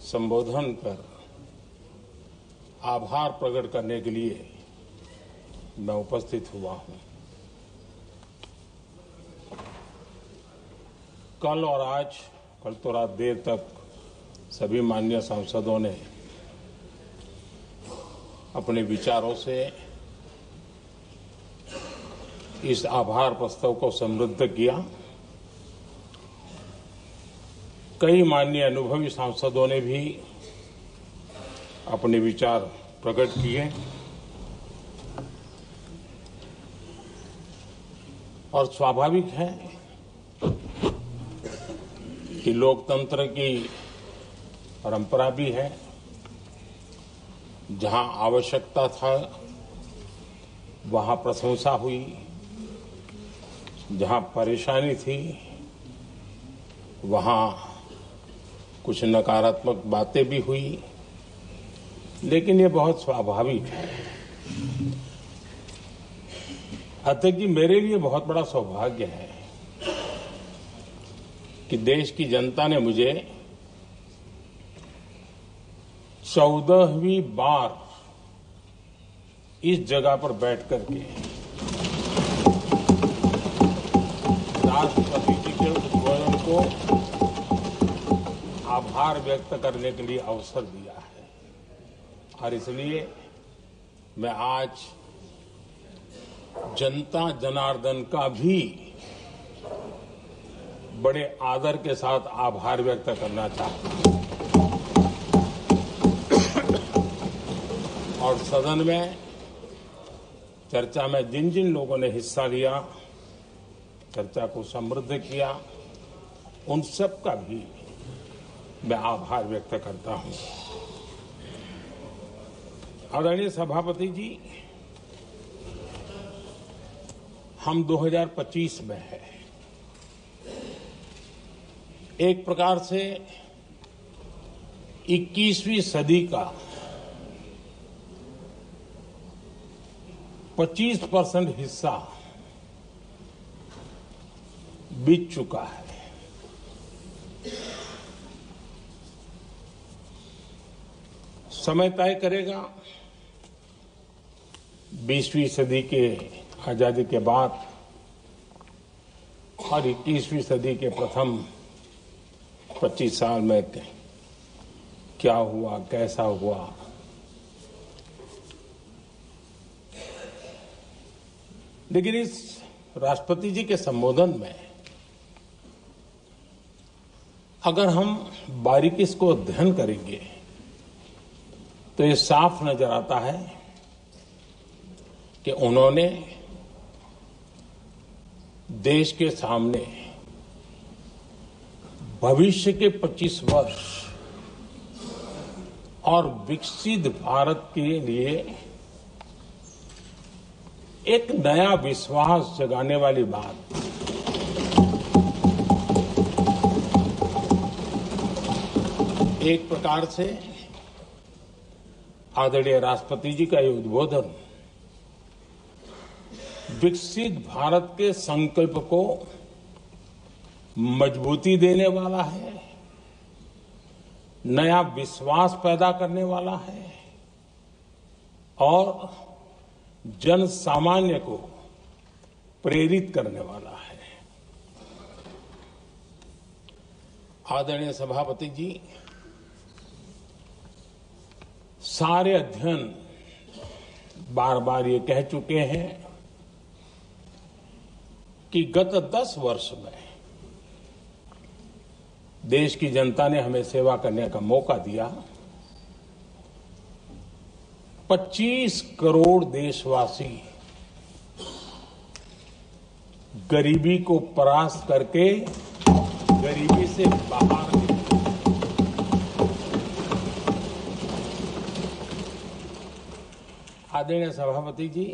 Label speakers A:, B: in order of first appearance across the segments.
A: संबोधन कर आभार प्रकट करने के लिए मैं उपस्थित हुआ हूं। कल और आज, कल तो रात देर तक सभी माननीय सांसदों ने अपने विचारों से इस आभार प्रस्ताव को समृद्ध किया। कई माननीय अनुभवी सांसदों ने भी अपने विचार प्रकट किए और स्वाभाविक है कि लोकतंत्र की परंपरा भी है। जहां आवश्यकता था वहां प्रशंसा हुई, जहां परेशानी थी वहां कुछ नकारात्मक बातें भी हुई, लेकिन ये बहुत स्वाभाविक है। अध्यक्ष जी, मेरे लिए बहुत बड़ा सौभाग्य है कि देश की जनता ने मुझे 14वीं बार इस जगह पर बैठ करके राष्ट्रपति जी के उद्बोधन को आभार व्यक्त करने के लिए अवसर दिया है। और इसलिए मैं आज जनता जनार्दन का भी बड़े आदर के साथ आभार व्यक्त करना चाहता हूं। और सदन में चर्चा में जिन जिन लोगों ने हिस्सा लिया, चर्चा को समृद्ध किया, उन सब का भी मैं आभार व्यक्त करता हूं। आदरणीय सभापति जी, हम 2025 में हैं। एक प्रकार से 21वीं सदी का 25% हिस्सा बीत चुका है। समय तय करेगा 20वीं सदी के आजादी के बाद और 21वीं सदी के प्रथम 25 साल में क्या हुआ, कैसा हुआ। लेकिन इस राष्ट्रपति जी के संबोधन में अगर हम बारीकी से अध्ययन करेंगे तो ये साफ नजर आता है कि उन्होंने देश के सामने भविष्य के 25 वर्ष और विकसित भारत के लिए एक नया विश्वास जगाने वाली बात, एक प्रकार से आदरणीय राष्ट्रपति जी का ये उद्बोधन विकसित भारत के संकल्प को मजबूती देने वाला है, नया विश्वास पैदा करने वाला है और जन सामान्य को प्रेरित करने वाला है। आदरणीय सभापति जी, सारे अध्ययन बार बार ये कह चुके हैं कि गत 10 वर्ष में देश की जनता ने हमें सेवा करने का मौका दिया। 25 करोड़ देशवासी गरीबी को परास्त करके गरीबी से बाहर निकले। आदरणीय सभापति जी,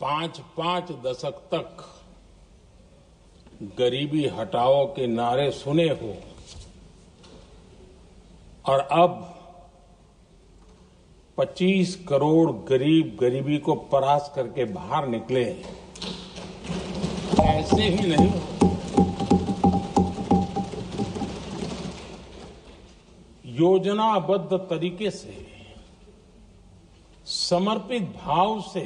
A: 5 दशक तक गरीबी हटाओ के नारे सुने हो और अब 25 करोड़ गरीब गरीबी को परास्त करके बाहर निकले, ऐसे ही नहीं। योजनाबद्ध तरीके से, समर्पित भाव से,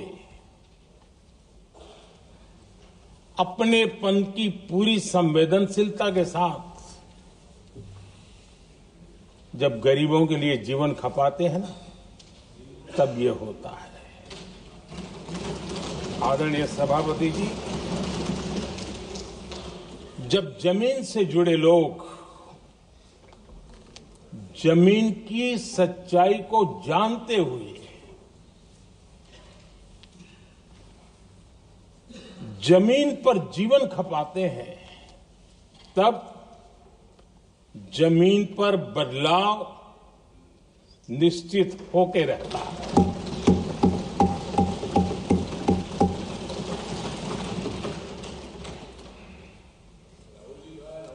A: अपनेपन की पूरी संवेदनशीलता के साथ जब गरीबों के लिए जीवन खपाते हैं ना, तब ये होता है। आदरणीय सभापति जी, जब जमीन से जुड़े लोग जमीन की सच्चाई को जानते हुए जमीन पर जीवन खपाते हैं, तब जमीन पर बदलाव निश्चित होके रहता है।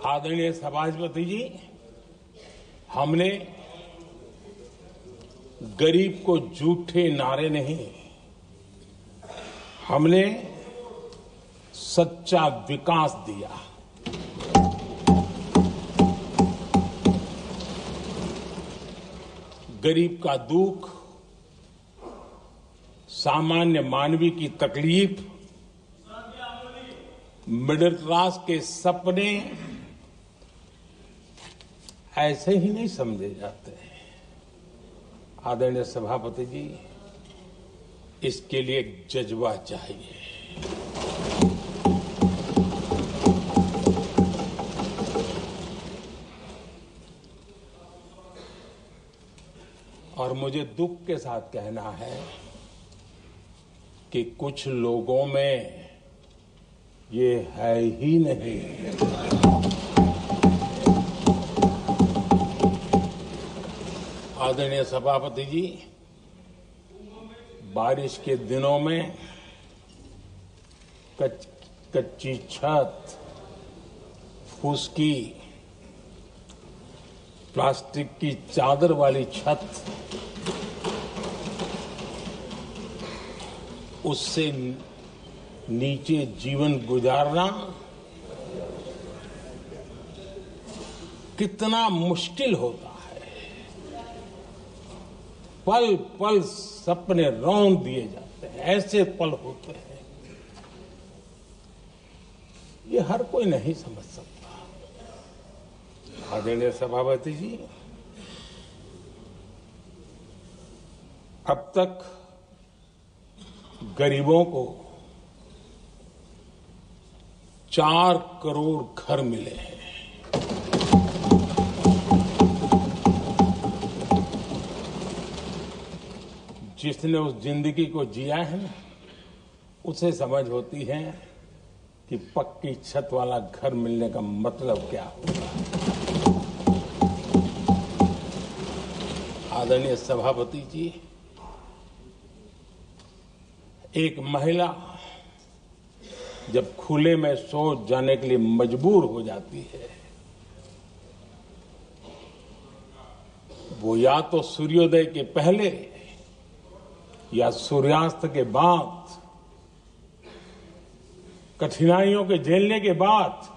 A: आदरणीय सभापति जी, हमने गरीब को झूठे नारे नहीं, हमने सच्चा विकास दिया। गरीब का दुख, सामान्य मानवी की तकलीफ, मिडिल क्लास के सपने ऐसे ही नहीं समझे जाते हैं। आदरणीय सभापति जी, इसके लिए एक जज्बा चाहिए। और मुझे दुख के साथ कहना है कि कुछ लोगों में ये है ही नहीं। आदरणीय सभापति जी, बारिश के दिनों में कच्ची छत, फूसकी, प्लास्टिक की चादर वाली छत, उससे नीचे जीवन गुजारना कितना मुश्किल होता है। पल पल सपने रौंद दिए जाते हैं, ऐसे पल होते हैं, ये हर कोई नहीं समझ सकता। आदरणीय सभापति जी, अब तक गरीबों को 4 करोड़ घर मिले हैं। जिसने उस जिंदगी को जिया है ना, उसे समझ होती है कि पक्की छत वाला घर मिलने का मतलब क्या होगा। आदरणीय सभापति जी, एक महिला जब खुले में शौच जाने के लिए मजबूर हो जाती है, वो या तो सूर्योदय के पहले या सूर्यास्त के बाद, कठिनाइयों के झेलने के बाद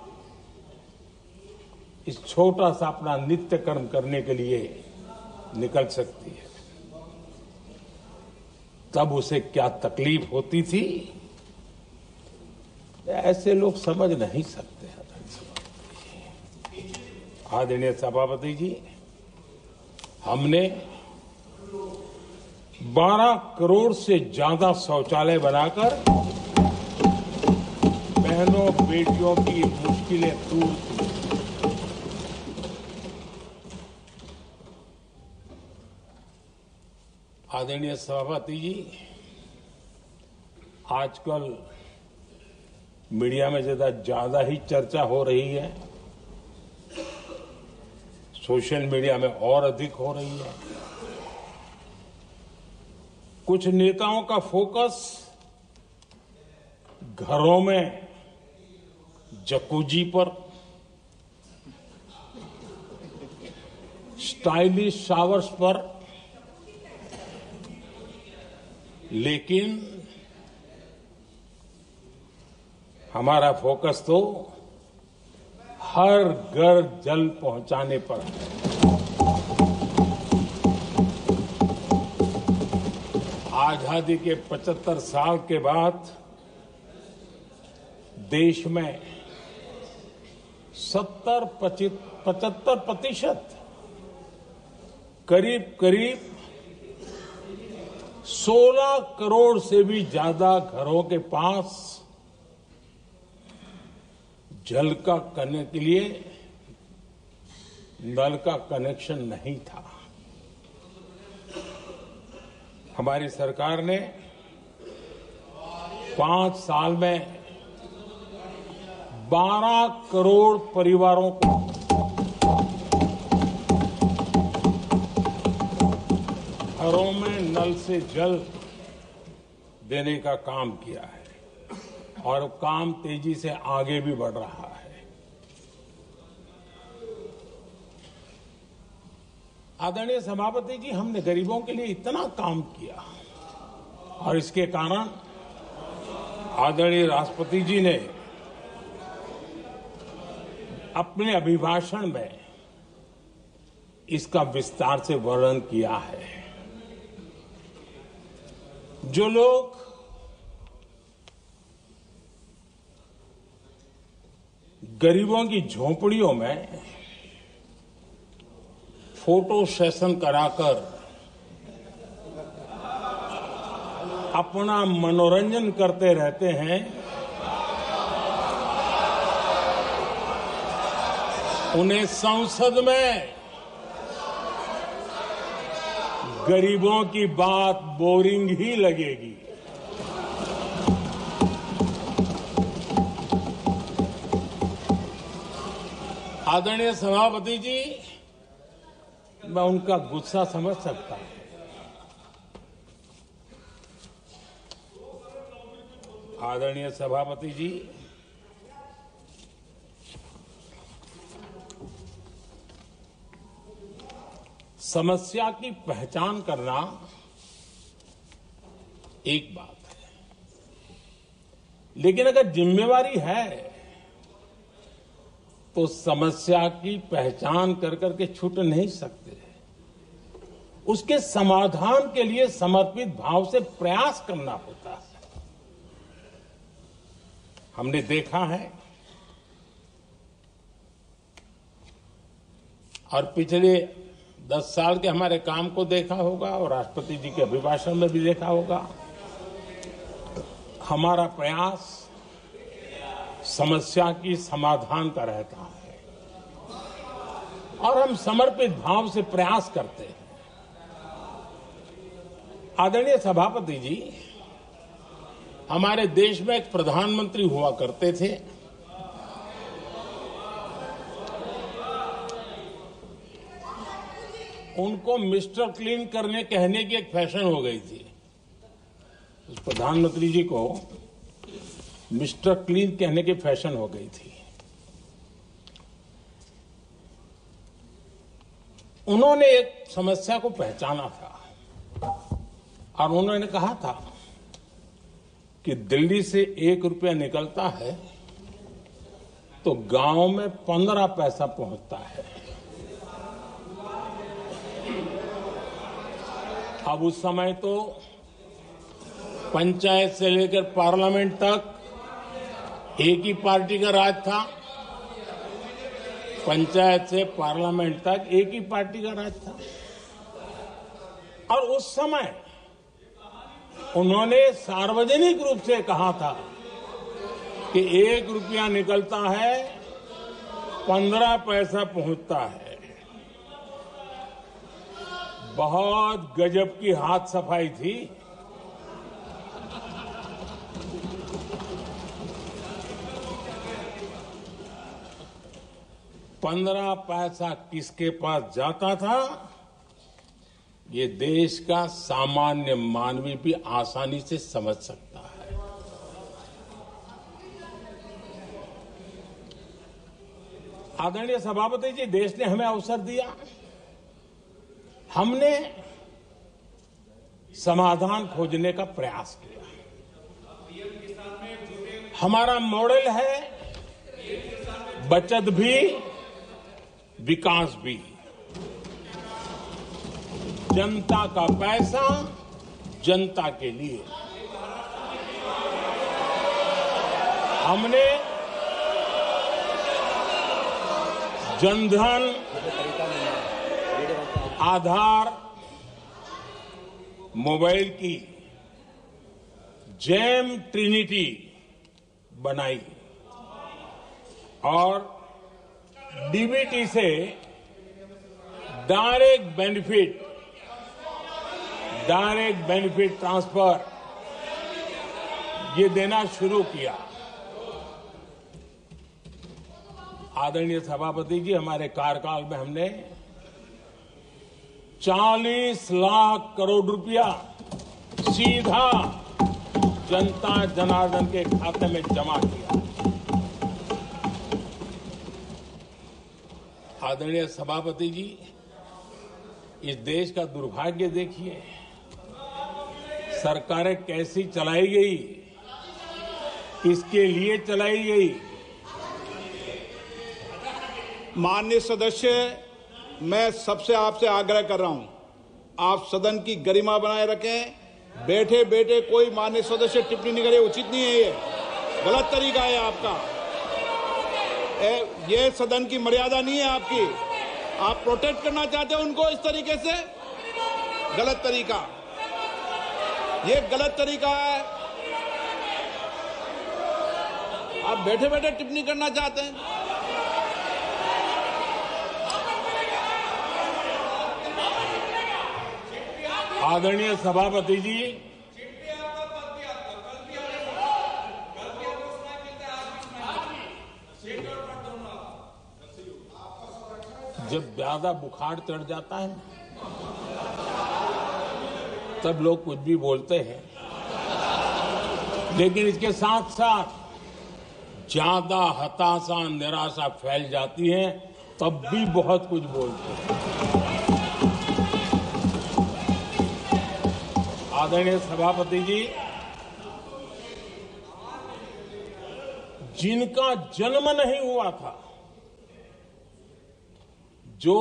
A: इस छोटा सा अपना नित्य कर्म करने के लिए निकल सकती है। तब उसे क्या तकलीफ होती थी, ऐसे लोग समझ नहीं सकते। आदरणीय सभापति जी, हमने 12 करोड़ से ज्यादा शौचालय बनाकर बहनों बेटियों की मुश्किलें दूर की। आदरणीय सभापति जी, आजकल मीडिया में ज्यादा ही चर्चा हो रही है, सोशल मीडिया में और अधिक हो रही है। कुछ नेताओं का फोकस घरों में जकूजी पर, स्टाइलिश शावर्स पर, लेकिन हमारा फोकस तो हर घर जल पहुंचाने पर है। आजादी के 75 साल के बाद देश में 75% करीब 16 करोड़ से भी ज्यादा घरों के पास जल का करने के लिए नल का कनेक्शन नहीं था। हमारी सरकार ने 5 साल में 12 करोड़ परिवारों को घरों में नल से जल देने का काम किया है और काम तेजी से आगे भी बढ़ रहा है। आदरणीय सभापति जी, हमने गरीबों के लिए इतना काम किया और इसके कारण आदरणीय राष्ट्रपति जी ने अपने अभिभाषण में इसका विस्तार से वर्णन किया है। जो लोग गरीबों की झोपड़ियों में फोटो सेशन कराकर अपना मनोरंजन करते रहते हैं, उन्हें संसद में गरीबों की बात बोरिंग ही लगेगी। आदरणीय सभापति जी, मैं उनका गुस्सा समझ सकता हूं। आदरणीय सभापति जी, समस्या की पहचान करना एक बात है, लेकिन अगर जिम्मेवारी है तो समस्या की पहचान कर करके छूट नहीं सकते। उसके समाधान के लिए समर्पित भाव से प्रयास करना होता है। हमने देखा है और पिछले 10 साल के हमारे काम को देखा होगा और राष्ट्रपति जी के अभिभाषण में भी देखा होगा। हमारा प्रयास समस्या की समाधान का रहता है और हम समर्पित भाव से प्रयास करते हैं। आदरणीय सभापति जी, हमारे देश में एक प्रधानमंत्री हुआ करते थे। उनको मिस्टर क्लीन करने कहने की एक फैशन हो गई थी। उस प्रधानमंत्री जी को मिस्टर क्लीन कहने की फैशन हो गई थी। उन्होंने एक समस्या को पहचाना था और उन्होंने कहा था कि दिल्ली से 1 रुपया निकलता है तो गांव में 15 पैसा पहुंचता है। अब उस समय तो पंचायत से लेकर पार्लियामेंट तक एक ही पार्टी का राज था। पंचायत से पार्लियामेंट तक एक ही पार्टी का राज था और उस समय उन्होंने सार्वजनिक रूप से कहा था कि 1 रुपया निकलता है 15 पैसा पहुंचता है। बहुत गजब की हाथ सफाई थी। पंद्रह पैसा किसके पास जाता था, ये देश का सामान्य मानवी भी आसानी से समझ सकता है। आदरणीय सभापति जी, देश ने हमें अवसर दिया, हमने समाधान खोजने का प्रयास किया। हमारा मॉडल है बचत भी विकास भी। जनता का पैसा जनता के लिए। हमने जनधन, आधार, मोबाइल की जेम ट्रिनिटी बनाई और डीबीटी से डायरेक्ट बेनिफिट ट्रांसफर ये देना शुरू किया। आदरणीय सभापति जी, हमारे कार्यकाल में हमने 40 लाख करोड़ रुपया सीधा जनता जनार्दन के खाते में जमा किया। आदरणीय सभापति जी, इस देश का दुर्भाग्य देखिए, सरकारें कैसी चलाई गई, किसके लिए चलाई गई।
B: माननीय सदस्य, मैं सबसे आपसे आग्रह कर रहा हूं, आप सदन की गरिमा बनाए रखें। बैठे बैठे कोई माननीय सदस्य टिप्पणी नहीं करे, उचित नहीं है, ये गलत तरीका है आपका। ये सदन की मर्यादा नहीं है आपकी। आप प्रोटेक्ट करना चाहते हो उनको इस तरीके से, गलत तरीका, ये गलत तरीका है। आप बैठे बैठे टिप्पणी करना चाहते हैं।
A: आदरणीय सभापति जी, जब ज्यादा बुखार चढ़ जाता है तब लोग कुछ भी बोलते हैं, लेकिन इसके साथ साथ ज्यादा हताशा निराशा फैल जाती है तब भी बहुत कुछ बोलते हैं। आदरणीय सभापति जी, जिनका जन्म नहीं हुआ था, जो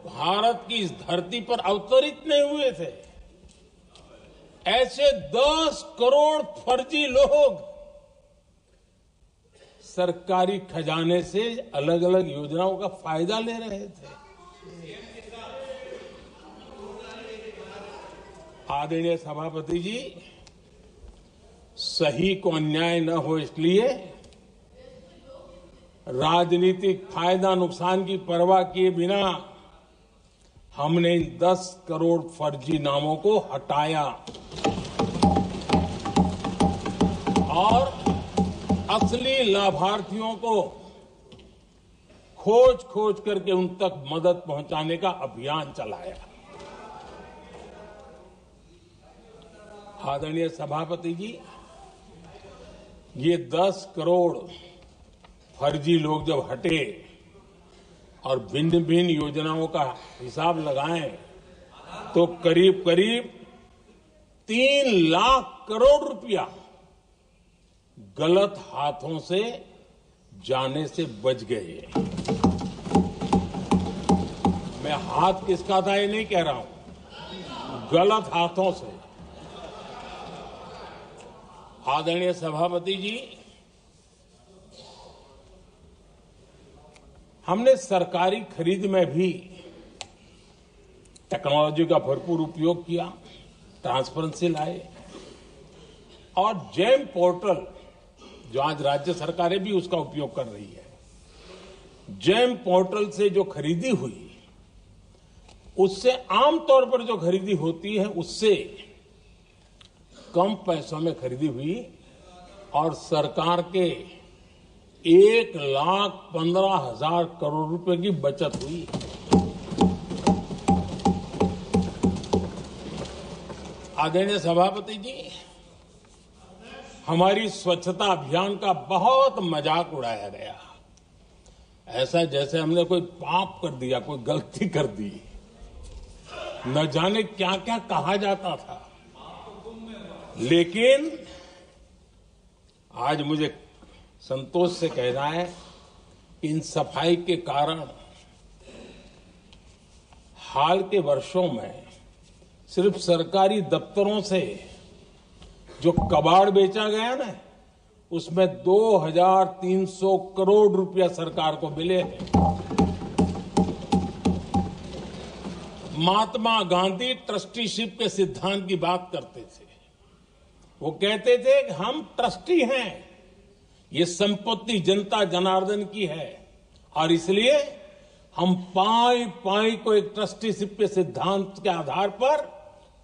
A: भारत की इस धरती पर अवतरित नहीं हुए थे, ऐसे 10 करोड़ फर्जी लोग सरकारी खजाने से अलग अलग योजनाओं का फायदा ले रहे थे। आदरणीय सभापति जी, सही को अन्याय न हो इसलिए राजनीतिक फायदा नुकसान की परवाह किए बिना हमने इन 10 करोड़ फर्जी नामों को हटाया और असली लाभार्थियों को खोज करके उन तक मदद पहुंचाने का अभियान चलाया। आदरणीय सभापति जी, ये 10 करोड़ फर्जी लोग जब हटे और भिन्न भिन्न योजनाओं का हिसाब लगाएं तो करीब करीब 3 लाख करोड़ रुपया गलत हाथों से जाने से बच गए। मैं हाथ किसका था ये नहीं कह रहा हूं, गलत हाथों से। आदरणीय सभापति जी, हमने सरकारी खरीद में भी टेक्नोलॉजी का भरपूर उपयोग किया, ट्रांसपेरेंसी लाए और जेम पोर्टल, जो आज राज्य सरकारें भी उसका उपयोग कर रही है, जेम पोर्टल से जो खरीदी हुई उससे आमतौर पर जो खरीदी होती है उससे कम पैसों में खरीदी हुई और सरकार के 1,15,000 करोड़ रुपए की बचत हुई। आदरणीय सभापति जी, हमारी स्वच्छता अभियान का बहुत मजाक उड़ाया गया, ऐसा जैसे हमने कोई पाप कर दिया, कोई गलती कर दी, न जाने क्या क्या कहा जाता था। लेकिन आज मुझे संतोष से कहना है कि इन सफाई के कारण हाल के वर्षों में सिर्फ सरकारी दफ्तरों से जो कबाड़ बेचा गया ना, उसमें 2300 करोड़ रुपया सरकार को मिले हैं। महात्मा गांधी ट्रस्टीशिप के सिद्धांत की बात करते थे। वो कहते थे कि हम ट्रस्टी हैं, ये संपत्ति जनता जनार्दन की है और इसलिए हम पाई पाई को एक ट्रस्टीशिप के सिद्धांत के आधार पर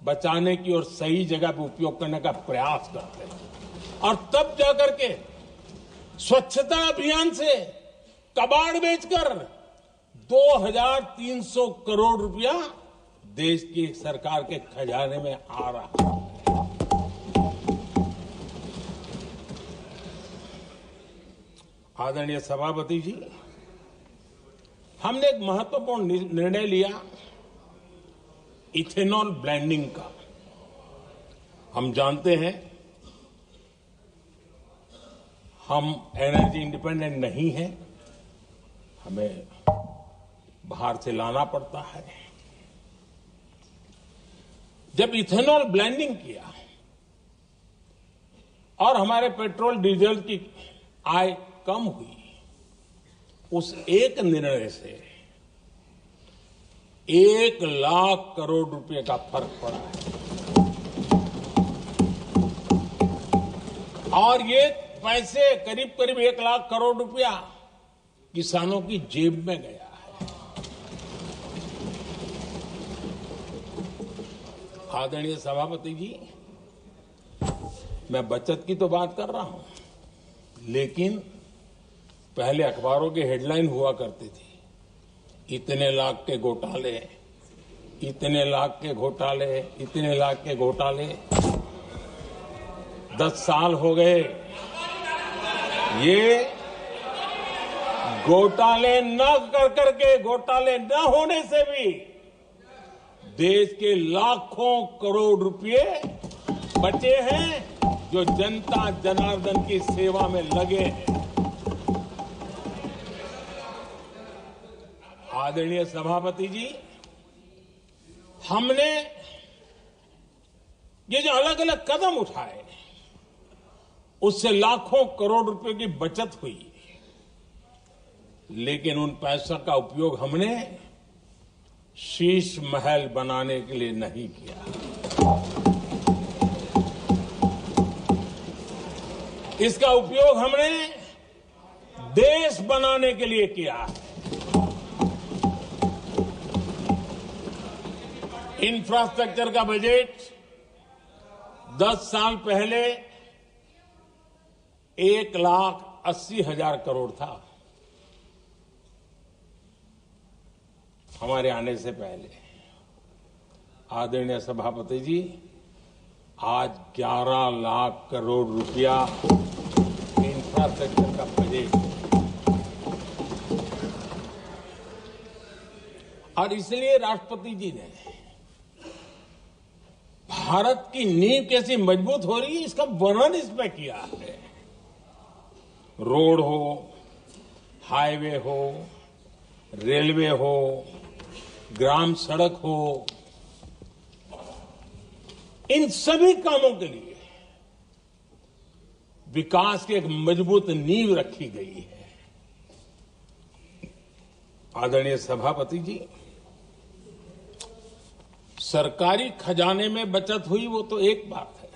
A: बचाने की और सही जगह पे उपयोग करने का प्रयास करते हैं। और तब जाकर के स्वच्छता अभियान से कबाड़ बेचकर 2300 करोड़ रुपया देश की सरकार के खजाने में आ रहा है। आदरणीय सभापति जी, हमने एक महत्वपूर्ण निर्णय लिया इथेनॉल ब्लेंडिंग का। हम जानते हैं हम एनर्जी इंडिपेंडेंट नहीं है, हमें बाहर से लाना पड़ता है। जब इथेनॉल ब्लेंडिंग किया और हमारे पेट्रोल डीजल की आय कम हुई, उस एक निर्णय से 1 लाख करोड़ रुपए का फर्क पड़ा है। और ये पैसे करीब करीब 1 लाख करोड़ रुपया किसानों की जेब में गया है। आदरणीय सभापति जी, मैं बचत की तो बात कर रहा हूं, लेकिन पहले अखबारों की हेडलाइन हुआ करती थी, इतने लाख के घोटाले, इतने लाख के घोटाले, इतने लाख के घोटाले। 10 साल हो गए, ये घोटाले न कर करके, घोटाले न होने से भी देश के लाखों करोड़ रुपए बचे हैं जो जनता जनार्दन की सेवा में लगे हैं। आदरणीय सभापति जी, हमने ये जो अलग अलग कदम उठाए, उससे लाखों करोड़ रुपए की बचत हुई, लेकिन उन पैसों का उपयोग हमने शीश महल बनाने के लिए नहीं किया। इसका उपयोग हमने देश बनाने के लिए किया है। इंफ्रास्ट्रक्चर का बजट 10 साल पहले 1,80,000 करोड़ था, हमारे आने से पहले। आदरणीय सभापति जी, आज 11 लाख करोड़ रुपया इंफ्रास्ट्रक्चर का बजट, और इसलिए राष्ट्रपति जी ने भारत की नींव कैसी मजबूत हो रही है, इसका वर्णन इसमें किया है। रोड हो, हाईवे हो, रेलवे हो, ग्राम सड़क हो, इन सभी कामों के लिए विकास की एक मजबूत नींव रखी गई है। आदरणीय सभापति जी, सरकारी खजाने में बचत हुई वो तो एक बात है,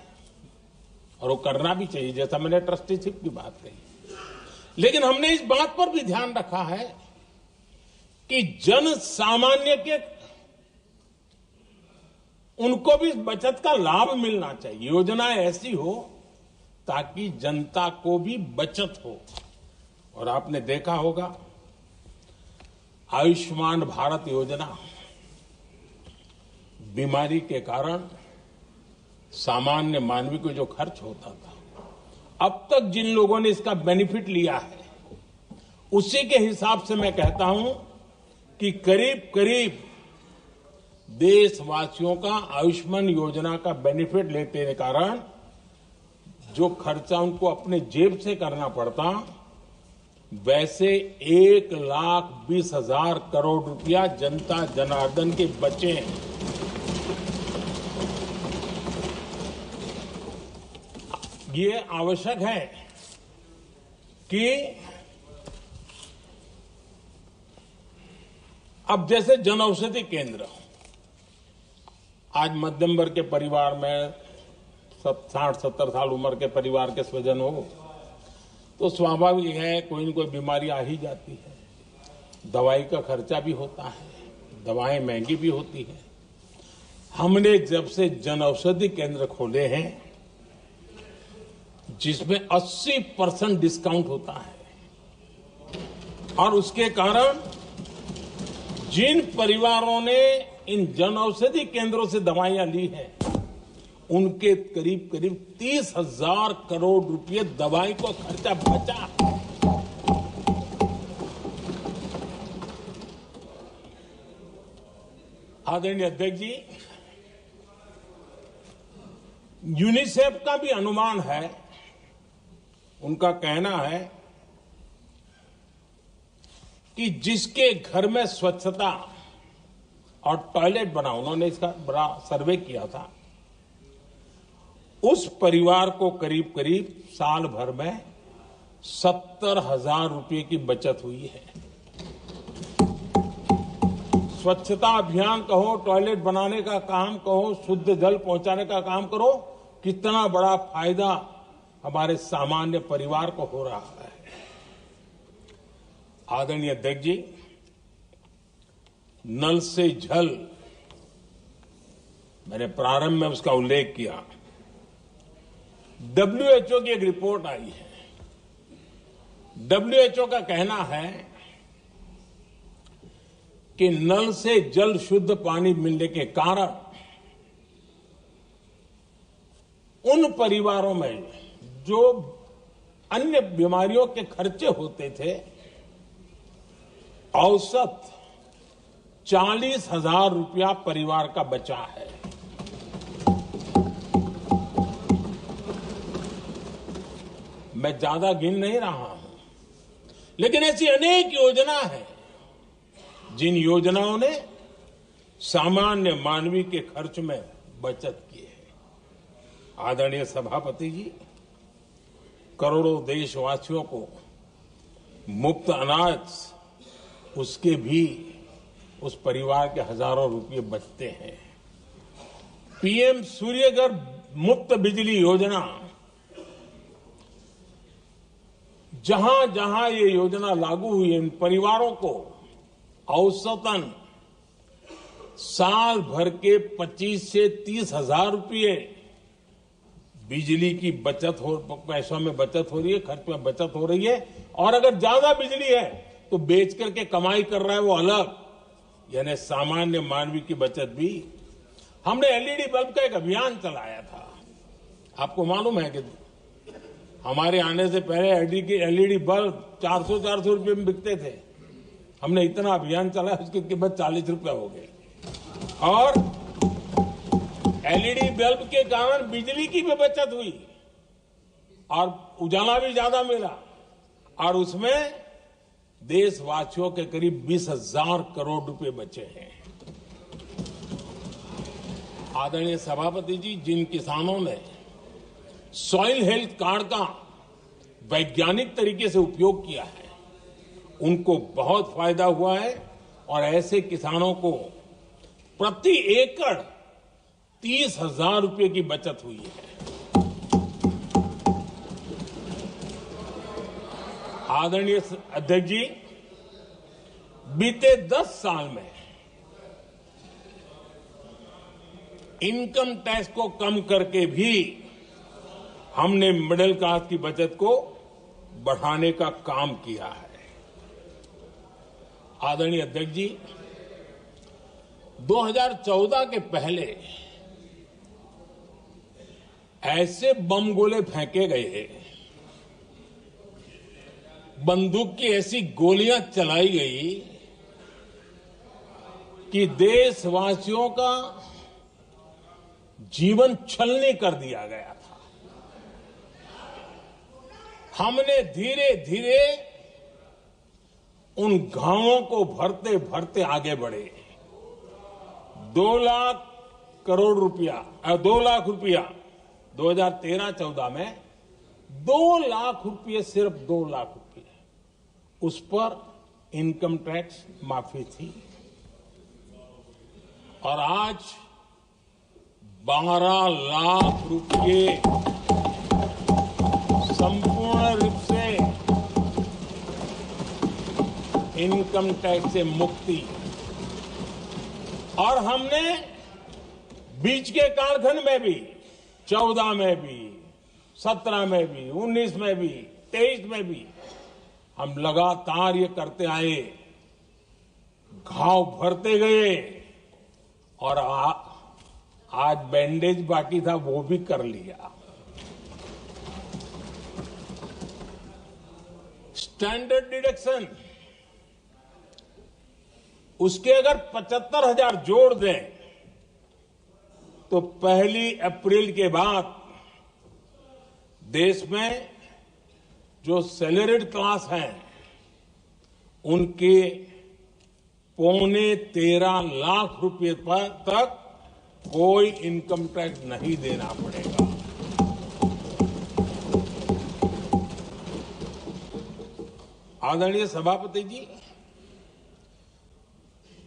A: और वो करना भी चाहिए, जैसा मैंने ट्रस्टीशिप की बात कही। लेकिन हमने इस बात पर भी ध्यान रखा है कि जन सामान्य के उनको भी बचत का लाभ मिलना चाहिए। योजनाएं ऐसी हो ताकि जनता को भी बचत हो। और आपने देखा होगा, आयुष्मान भारत योजना बीमारी के कारण सामान्य मानवी को जो खर्च होता था, अब तक जिन लोगों ने इसका बेनिफिट लिया है, उसी के हिसाब से मैं कहता हूं कि करीब करीब देशवासियों का आयुष्मान योजना का बेनिफिट लेने के कारण जो खर्चा उनको अपने जेब से करना पड़ता, वैसे 1,20,000 करोड़ रुपया जनता जनार्दन के बचे हैं। ये आवश्यक है कि अब जैसे जन औषधि केंद्र, आज मध्यम वर्ग के परिवार में 60-70 साल उम्र के परिवार के स्वजन हो तो स्वाभाविक है कोई न कोई बीमारी आ ही जाती है, दवाई का खर्चा भी होता है, दवाएं महंगी भी होती है। हमने जब से जन औषधि केंद्र खोले हैं जिसमें 80% डिस्काउंट होता है और उसके कारण जिन परिवारों ने इन जन औषधि केंद्रों से दवाइयां ली हैं उनके करीब करीब 30,000 करोड़ रुपए दवाई को खर्चा बचा। आदरणीय अध्यक्ष जी, यूनिसेफ का भी अनुमान है, उनका कहना है कि जिसके घर में स्वच्छता और टॉयलेट बना, उन्होंने इसका बड़ा सर्वे किया था, उस परिवार को करीब करीब साल भर में 70,000 रुपए की बचत हुई है। स्वच्छता अभियान कहो, टॉयलेट बनाने का काम कहो, शुद्ध जल पहुंचाने का काम करो, कितना बड़ा फायदा हमारे सामान्य परिवार को हो रहा है। आदरणीय अध्यक्ष जी, नल से जल, मैंने प्रारंभ में उसका उल्लेख किया। WHO की एक रिपोर्ट आई है। WHO का कहना है कि नल से जल शुद्ध पानी मिलने के कारण उन परिवारों में जो अन्य बीमारियों के खर्चे होते थे, औसत 40,000 रुपया परिवार का बचा है। मैं ज्यादा गिन नहीं रहा हूं, लेकिन ऐसी अनेक योजना है जिन योजनाओं ने सामान्य मानवीय के खर्च में बचत की है। आदरणीय सभापति जी, करोड़ों देशवासियों को मुफ्त अनाज, उसके भी उस परिवार के हजारों रुपये बचते हैं। PM सूर्यघर मुफ्त बिजली योजना, जहां जहां ये योजना लागू हुई, इन परिवारों को औसतन साल भर के 25 से 30,000 रुपये बिजली की बचत हो, पैसों में बचत हो रही है, खर्च में बचत हो रही है। और अगर ज्यादा बिजली है तो बेच करके कमाई कर रहा है वो अलग, यानी सामान्य मानवीय की बचत भी। हमने LED बल्ब का एक अभियान चलाया था। आपको मालूम है कि हमारे आने से पहले LED बल्ब 400 रुपये में बिकते थे। हमने इतना अभियान चलाया, उसकी कीमत 40 रुपये हो गई। और LED बल्ब के कारण बिजली की भी बचत हुई और उजाला भी ज्यादा मिला, और उसमें देशवासियों के करीब 20,000 करोड़ रुपए बचे हैं। आदरणीय सभापति जी, जिन किसानों ने सॉइल हेल्थ कार्ड का वैज्ञानिक तरीके से उपयोग किया है, उनको बहुत फायदा हुआ है और ऐसे किसानों को प्रति एकड़ 30,000 रुपए की बचत हुई है। आदरणीय अध्यक्ष जी, बीते 10 साल में इनकम टैक्स को कम करके भी हमने मिडिल क्लास की बचत को बढ़ाने का काम किया है। आदरणीय अध्यक्ष जी, 2014 के पहले ऐसे बम गोले फेंके गए, बंदूक की ऐसी गोलियां चलाई गई कि देशवासियों का जीवन छलनी कर दिया गया था। हमने धीरे धीरे उन घावों को भरते भरते आगे बढ़े। 2 लाख रुपया 2013-14 में 2 लाख रुपये, सिर्फ 2 लाख रुपये, उस पर इनकम टैक्स माफी थी। और आज 12 लाख रुपये संपूर्ण रूप से इनकम टैक्स से मुक्ति। और हमने बीच के कालखंड में भी 14 में भी, 17 में भी, 19 में भी, 23 में भी हम लगातार ये करते आए, घाव भरते गए और आज बैंडेज बाकी था वो भी कर लिया। स्टैंडर्ड डिडक्शन, उसके अगर 75,000 जोड़ दें तो 1 अप्रैल के बाद देश में जो सैलरीड क्लास हैं उनके 13.25 लाख रुपए पर तक कोई इनकम टैक्स नहीं देना पड़ेगा। आदरणीय सभापति जी,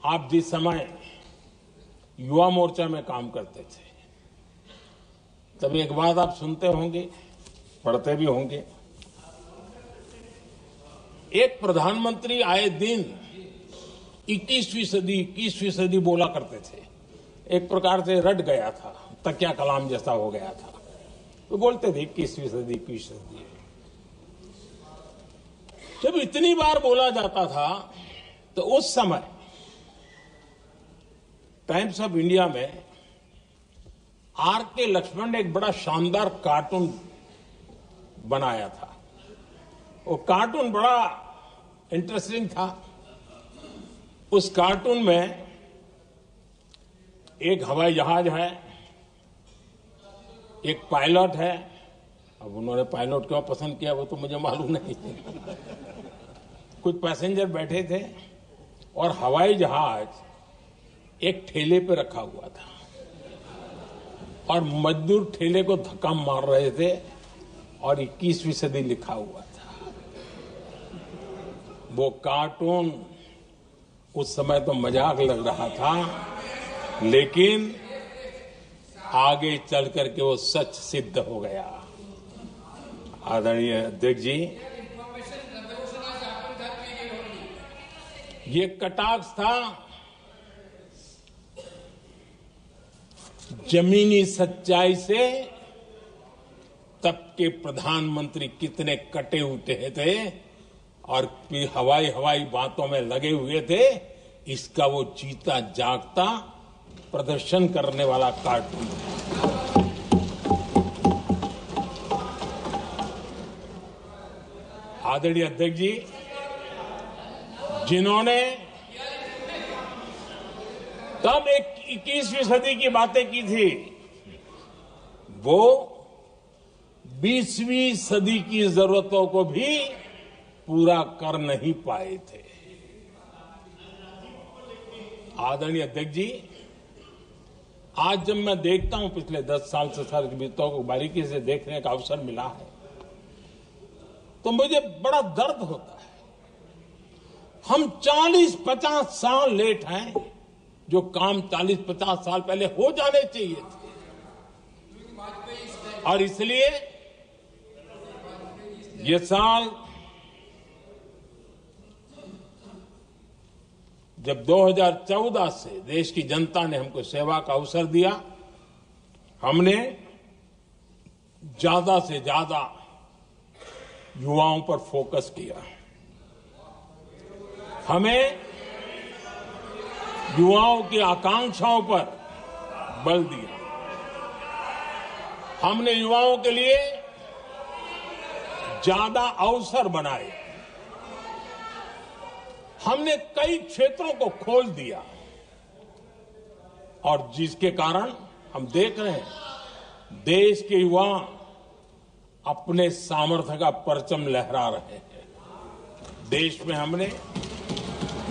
A: आप जिस समय युवा मोर्चा में काम करते थे तब एक बात आप सुनते होंगे, पढ़ते भी होंगे। एक प्रधानमंत्री आए दिन 21वीं सदी बोला करते थे। एक प्रकार से रट गया था, तकिया कलाम जैसा हो गया था, तो बोलते थे 21वीं सदी। जब इतनी बार बोला जाता था तो उस समय टाइम्स ऑफ इंडिया में आर.के. लक्ष्मण ने एक बड़ा शानदार कार्टून बनाया था। वो कार्टून बड़ा इंटरेस्टिंग था। उस कार्टून में एक हवाई जहाज है, एक पायलट है। अब उन्होंने पायलट क्यों पसंद किया वो तो मुझे मालूम नहीं। कुछ पैसेंजर बैठे थे और हवाई जहाज एक ठेले पे रखा हुआ था और मजदूर ठेले को धक्का मार रहे थे और 21वीं सदी लिखा हुआ था। वो कार्टून उस समय तो मजाक लग रहा था, लेकिन आगे चल करके वो सच सिद्ध हो गया। आदरणीय अध्यक्ष जी, ये कटाक्ष था जमीनी सच्चाई से। तब के प्रधानमंत्री कितने कटे उठे थे और हवाई बातों में लगे हुए थे, इसका वो जीता जागता प्रदर्शन करने वाला कार्टून है। आदरणीय अध्यक्ष जी, जिन्होंने तब 21वीं सदी की बातें की थी, वो 20वीं सदी की जरूरतों को भी पूरा कर नहीं पाए थे। आदरणीय अध्यक्ष जी, आज जब मैं देखता हूं, पिछले 10 साल से सारी बीतों को बारीकी से देखने का अवसर मिला है, तो मुझे बड़ा दर्द होता है। हम 40-50 साल लेट हैं, जो काम 40-50 साल पहले हो जाने चाहिए थे। और इसलिए ये साल जब 2014 से देश की जनता ने हमको सेवा का अवसर दिया, हमने ज्यादा से ज्यादा युवाओं पर फोकस किया। हमें युवाओं की आकांक्षाओं पर बल दिया। हमने युवाओं के लिए ज्यादा अवसर बनाए। हमने कई क्षेत्रों को खोल दिया और जिसके कारण हम देख रहे हैं देश के युवा अपने सामर्थ्य का परचम लहरा रहे हैं। देश में हमने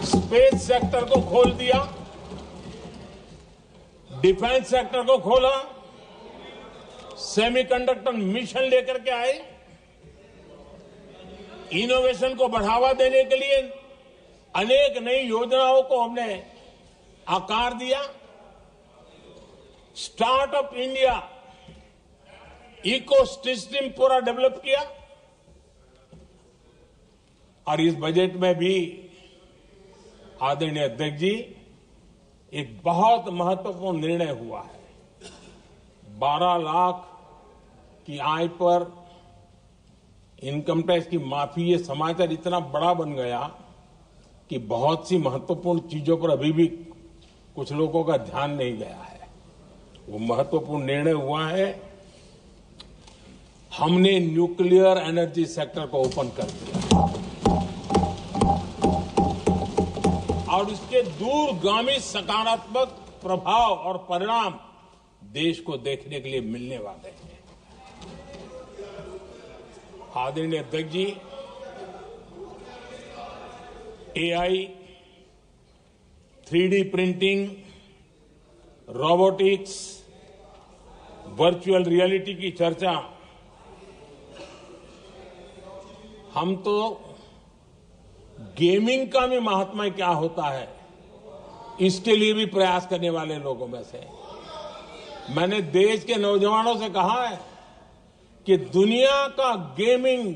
A: स्पेस सेक्टर को खोल दिया, डिफेंस सेक्टर को खोला, सेमीकंडक्टर मिशन लेकर के आए इनोवेशन को बढ़ावा देने के लिए अनेक नई योजनाओं को हमने आकार दिया। स्टार्टअप इंडिया इकोसिस्टम पूरा डेवलप किया और इस बजट में भी आदरणीय अध्यक्ष जी एक बहुत महत्वपूर्ण निर्णय हुआ है। 12 लाख की आय पर इनकम टैक्स की माफी, ये समाचार इतना बड़ा बन गया कि बहुत सी महत्वपूर्ण चीजों पर अभी भी कुछ लोगों का ध्यान नहीं गया है। वो महत्वपूर्ण निर्णय हुआ है। हमने न्यूक्लियर एनर्जी सेक्टर को ओपन कर दिया और इसके दूरगामी सकारात्मक प्रभाव और परिणाम देश को देखने के लिए मिलने वाले हैं। आदरणीय अध्यक्ष जी, AI, 3D printing, robotics, virtual reality की चर्चा हम तो गेमिंग का भी महात्मा क्या होता है इसके लिए भी प्रयास करने वाले लोगों में से। मैंने देश के नौजवानों से कहा है कि दुनिया का गेमिंग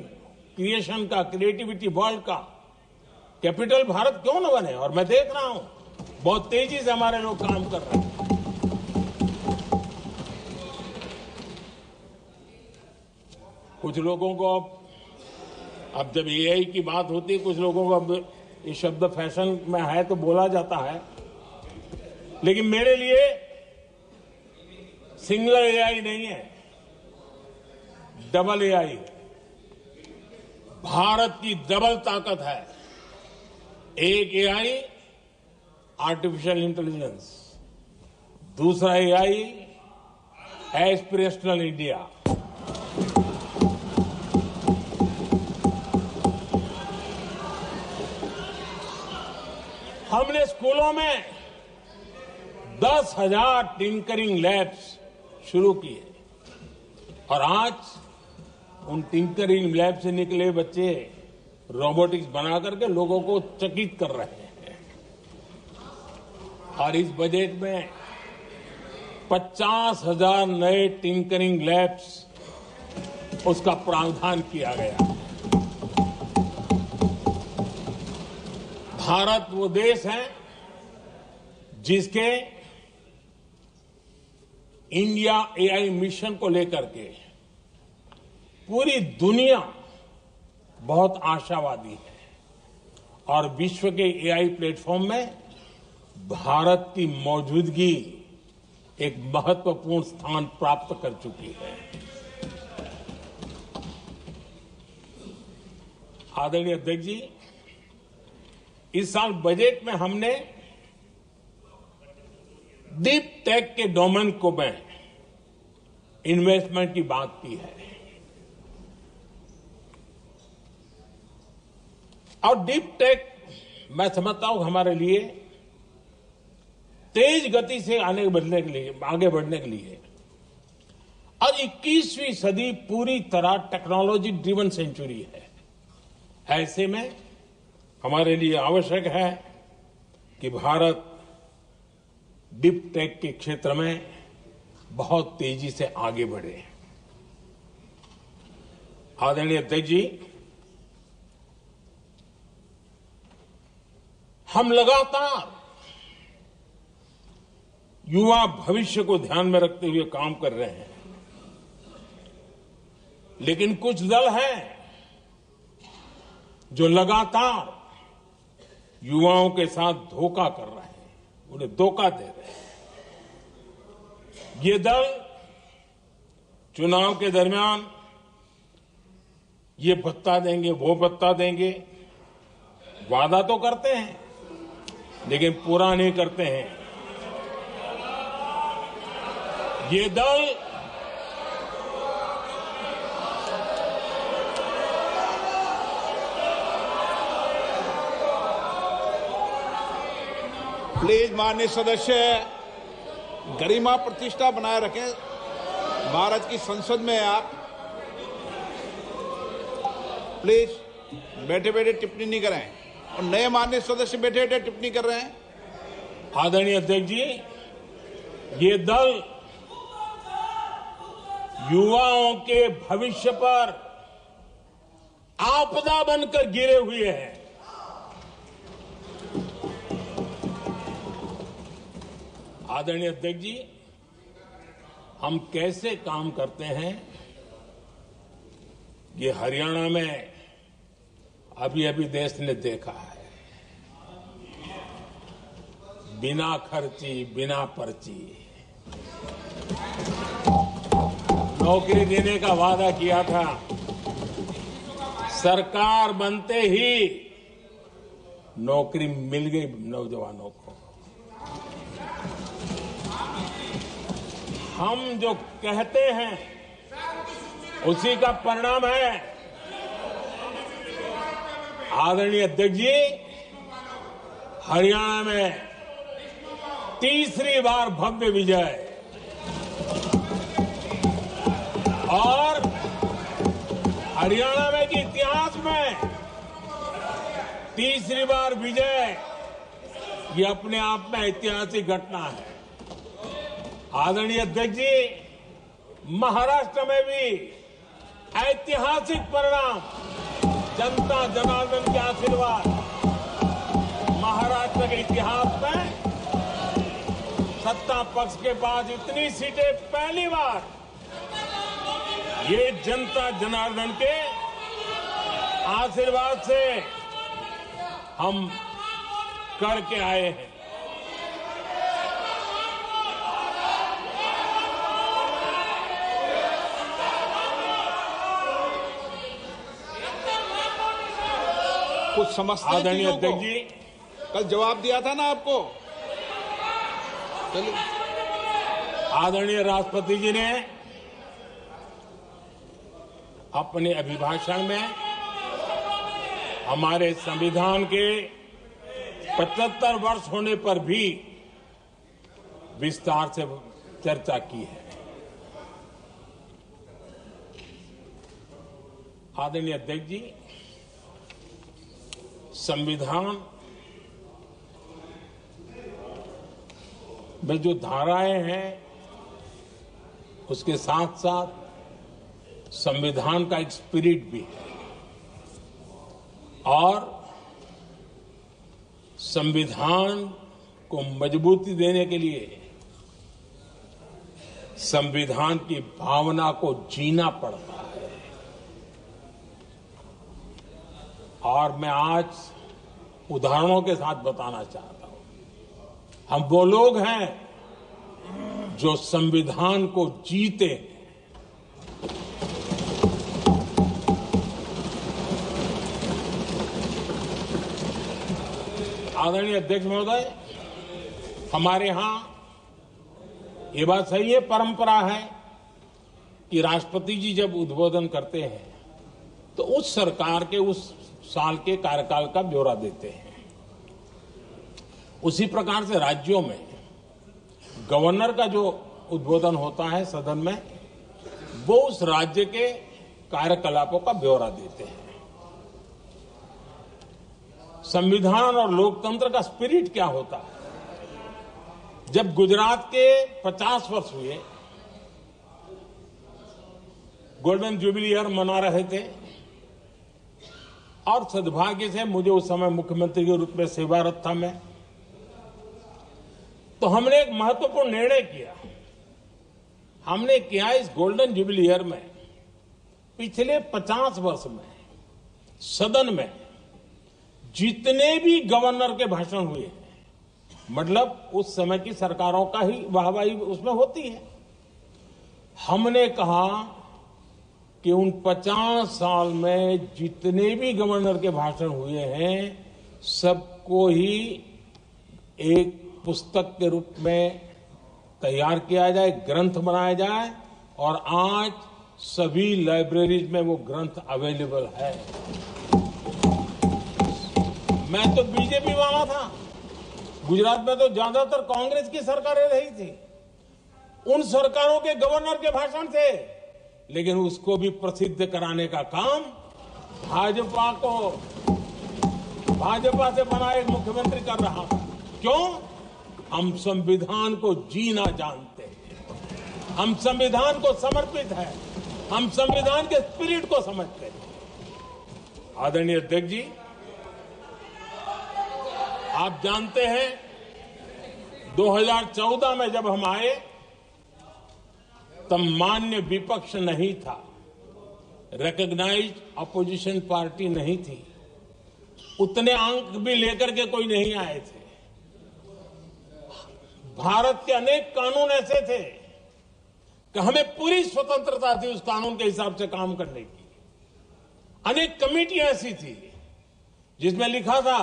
A: क्रिएशन का, क्रिएटिविटी वर्ल्ड का कैपिटल भारत क्यों न बने। और मैं देख रहा हूं बहुत तेजी से हमारे लोग काम कर रहे हैं। कुछ लोगों को अब जब एआई की बात होती है, कुछ लोगों को अब ये शब्द फैशन में है तो बोला जाता है, लेकिन मेरे लिए सिंगल एआई नहीं है, डबल एआई। भारत की डबल ताकत है। एक एआई आर्टिफिशियल इंटेलिजेंस, दूसरा एआई एस्पिरेशनल इंडिया। हमने स्कूलों में 10,000 टिंकरिंग लैब्स शुरू किए और आज उन टिंकरिंग लैब से निकले बच्चे रोबोटिक्स बना करके लोगों को चकित कर रहे हैं। और इस बजट में 50,000 नए टिंकरिंग लैब्स उसका प्रावधान किया गया। भारत वो देश है जिसके इंडिया एआई मिशन को लेकर के पूरी दुनिया बहुत आशावादी है और विश्व के एआई प्लेटफॉर्म में भारत की मौजूदगी एक महत्वपूर्ण स्थान प्राप्त कर चुकी है। आदरणीय अध्यक्ष जी, इस साल बजट में हमने डीप टेक के डोमेन को में इन्वेस्टमेंट की बात की है और डीप टेक मैं समझता हूं हमारे लिए तेज गति से आगे बढ़ने के लिए और 21वीं सदी पूरी तरह टेक्नोलॉजी ड्रिवन सेंचुरी है। ऐसे में हमारे लिए आवश्यक है कि भारत डीप टेक के क्षेत्र में बहुत तेजी से आगे बढ़े। आदरणीय अध्यक्ष जी, हम लगातार युवा भविष्य को ध्यान में रखते हुए काम कर रहे हैं, लेकिन कुछ दल हैं जो लगातार युवाओं के साथ धोखा कर रहे हैं, उन्हें धोखा दे रहे हैं। ये दल चुनाव के दरमियान ये भत्ता देंगे, वो भत्ता देंगे, वादा तो करते हैं लेकिन पूरा नहीं करते हैं। ये दल
B: प्लीज माननीय सदस्य गरिमा प्रतिष्ठा बनाए रखें। भारत की संसद में आप प्लीज बैठे बैठे टिप्पणी नहीं करें, और नए माननीय सदस्य बैठे बैठे टिप्पणी कर रहे हैं।
A: आदरणीय अध्यक्ष जी, ये दल युवाओं के भविष्य पर आपदा बनकर गिरे हुए हैं। आदरणीय अध्यक्ष जी, हम कैसे काम करते हैं ये हरियाणा में अभी अभी देश ने देखा है। बिना खर्ची, बिना पर्ची नौकरी देने का वादा किया था, सरकार बनते ही नौकरी मिल गई नौजवानों को। हम जो कहते हैं उसी का परिणाम है। आदरणीय अध्यक्ष जी, हरियाणा में तीसरी बार भव्य विजय और हरियाणा में के इतिहास में तीसरी बार विजय, ये अपने आप में ऐतिहासिक घटना है। आदरणीय अध्यक्ष जी, महाराष्ट्र में भी ऐतिहासिक परिणाम, जनता जनार्दन के आशीर्वाद। महाराष्ट्र के इतिहास में सत्ता पक्ष के पास इतनी सीटें पहली बार, ये जनता जनार्दन के आशीर्वाद से हम करके आए हैं।
B: कुछ समझते हैं
A: आदरणीय
B: चीजों को।
A: अध्यक्ष जी,
B: कल जवाब दिया था ना आपको। चलिए।
A: आदरणीय राष्ट्रपति जी ने अपने अभिभाषण में हमारे संविधान के 75 वर्ष होने पर भी विस्तार से चर्चा की है। आदरणीय अध्यक्ष जी, संविधान में जो धाराएं हैं उसके साथ साथ संविधान का एक स्पिरिट भी है, और संविधान को मजबूती देने के लिए संविधान की भावना को जीना पड़ता है। और मैं आज उदाहरणों के साथ बताना चाहता हूं। हम वो लोग हैं जो संविधान को जीते हैं। आदरणीय अध्यक्ष महोदय, हमारे यहां ये बात सही है, परंपरा है कि राष्ट्रपति जी जब उद्बोधन करते हैं तो उस सरकार के उस साल के कार्यकाल का ब्यौरा देते हैं। उसी प्रकार से राज्यों में गवर्नर का जो उद्बोधन होता है सदन में, वो उस राज्य के कार्यकलापों का ब्यौरा देते हैं। संविधान और लोकतंत्र का स्पिरिट क्या होता है? जब गुजरात के 50 वर्ष हुए, गोल्डन जुबली ईयर मना रहे थे, और सद्भाग्य से मुझे उस समय मुख्यमंत्री के रूप में सेवारत था मैं, तो हमने एक महत्वपूर्ण निर्णय किया। हमने किया इस गोल्डन जुबली ईयर में पिछले 50 वर्ष में सदन में जितने भी गवर्नर के भाषण हुए हैं, मतलब उस समय की सरकारों का ही वाहवाही उसमें होती है, हमने कहा कि उन 50 साल में जितने भी गवर्नर के भाषण हुए हैं सबको ही एक पुस्तक के रूप में तैयार किया जाए, ग्रंथ बनाया जाए, और आज सभी लाइब्रेरीज में वो ग्रंथ अवेलेबल है। मैं तो बीजेपी वाला था, गुजरात में तो ज्यादातर कांग्रेस की सरकारें रही थी, उन सरकारों के गवर्नर के भाषण थे, लेकिन उसको भी प्रसिद्ध कराने का काम भाजपा से बना एक मुख्यमंत्री कर रहा था। क्यों? हम संविधान को जीना जानते हैं, हम संविधान को समर्पित है, हम संविधान के स्पिरिट को समझते हैं। आदरणीय अध्यक्ष जी, आप जानते हैं 2014 में जब हम आए तब मान्य विपक्ष नहीं था, रिकॉग्नाइज्ड अपोजिशन पार्टी नहीं थी, उतने अंक भी लेकर के कोई नहीं आए थे। भारत के अनेक कानून ऐसे थे कि हमें पूरी स्वतंत्रता थी उस कानून के हिसाब से काम करने की। अनेक कमेटियां ऐसी थी जिसमें लिखा था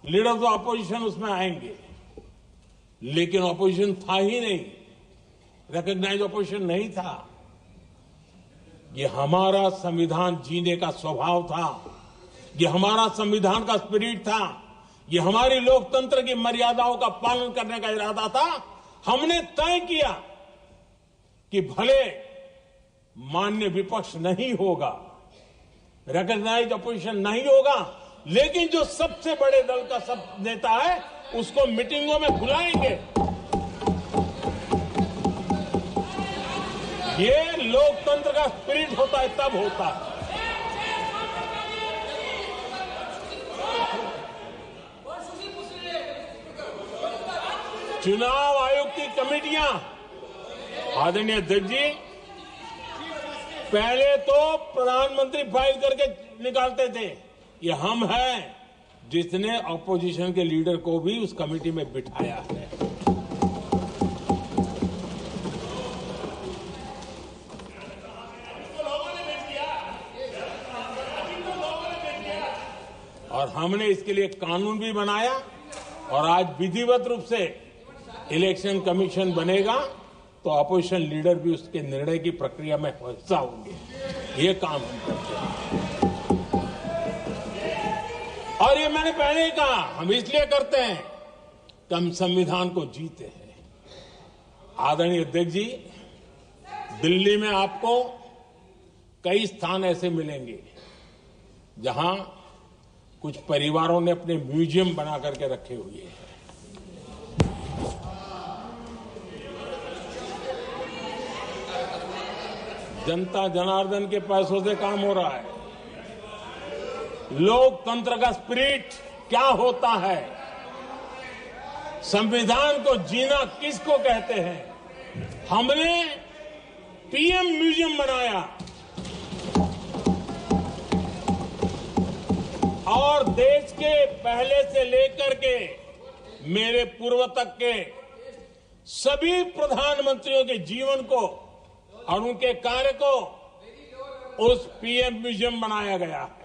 A: लीडर्स ऑफ अपोजिशन उसमें आएंगे, लेकिन अपोजिशन था ही नहीं, रिकॉग्नाइज्ड अपोजिशन नहीं था। ये हमारा संविधान जीने का स्वभाव था, ये हमारा संविधान का स्पिरिट था, ये हमारी लोकतंत्र की मर्यादाओं का पालन करने का इरादा था। हमने तय किया कि भले मान्य विपक्ष नहीं होगा, रिकॉग्नाइज्ड अपोजिशन नहीं होगा, लेकिन जो सबसे बड़े दल का सब नेता है उसको मीटिंगों में बुलाएंगे। ये लोकतंत्र का स्पिरिट होता है, तब होता है। चुनाव आयोग की कमेटियां, आदरणीय अध्यक्ष जी, पहले तो प्रधानमंत्री फाइल करके निकालते थे। ये हम हैं जिसने अपोजिशन के लीडर को भी उस कमेटी में बिठाया है। और हमने इसके लिए कानून भी बनाया और आज विधिवत रूप से इलेक्शन कमीशन बनेगा तो अपोजिशन लीडर भी उसके निर्णय की प्रक्रिया में हिस्सा होंगे। ये काम हम करते हैं और ये मैंने पहले ही कहा, हम इसलिए करते हैं कि हम संविधान को जीते हैं। आदरणीय अध्यक्ष जी, दिल्ली में आपको कई स्थान ऐसे मिलेंगे जहां कुछ परिवारों ने अपने म्यूजियम बना करके रखे हुए हैं। जनता जनार्दन के पैसों से काम हो रहा है। लोकतंत्र का स्पिरिट क्या होता है, संविधान को जीना किसको कहते हैं। हमने पीएम म्यूजियम बनाया और देश के पहले से लेकर के मेरे पूर्व तक के सभी प्रधानमंत्रियों के जीवन को और उनके कार्य को उस पीएम म्यूजियम बनाया गया है।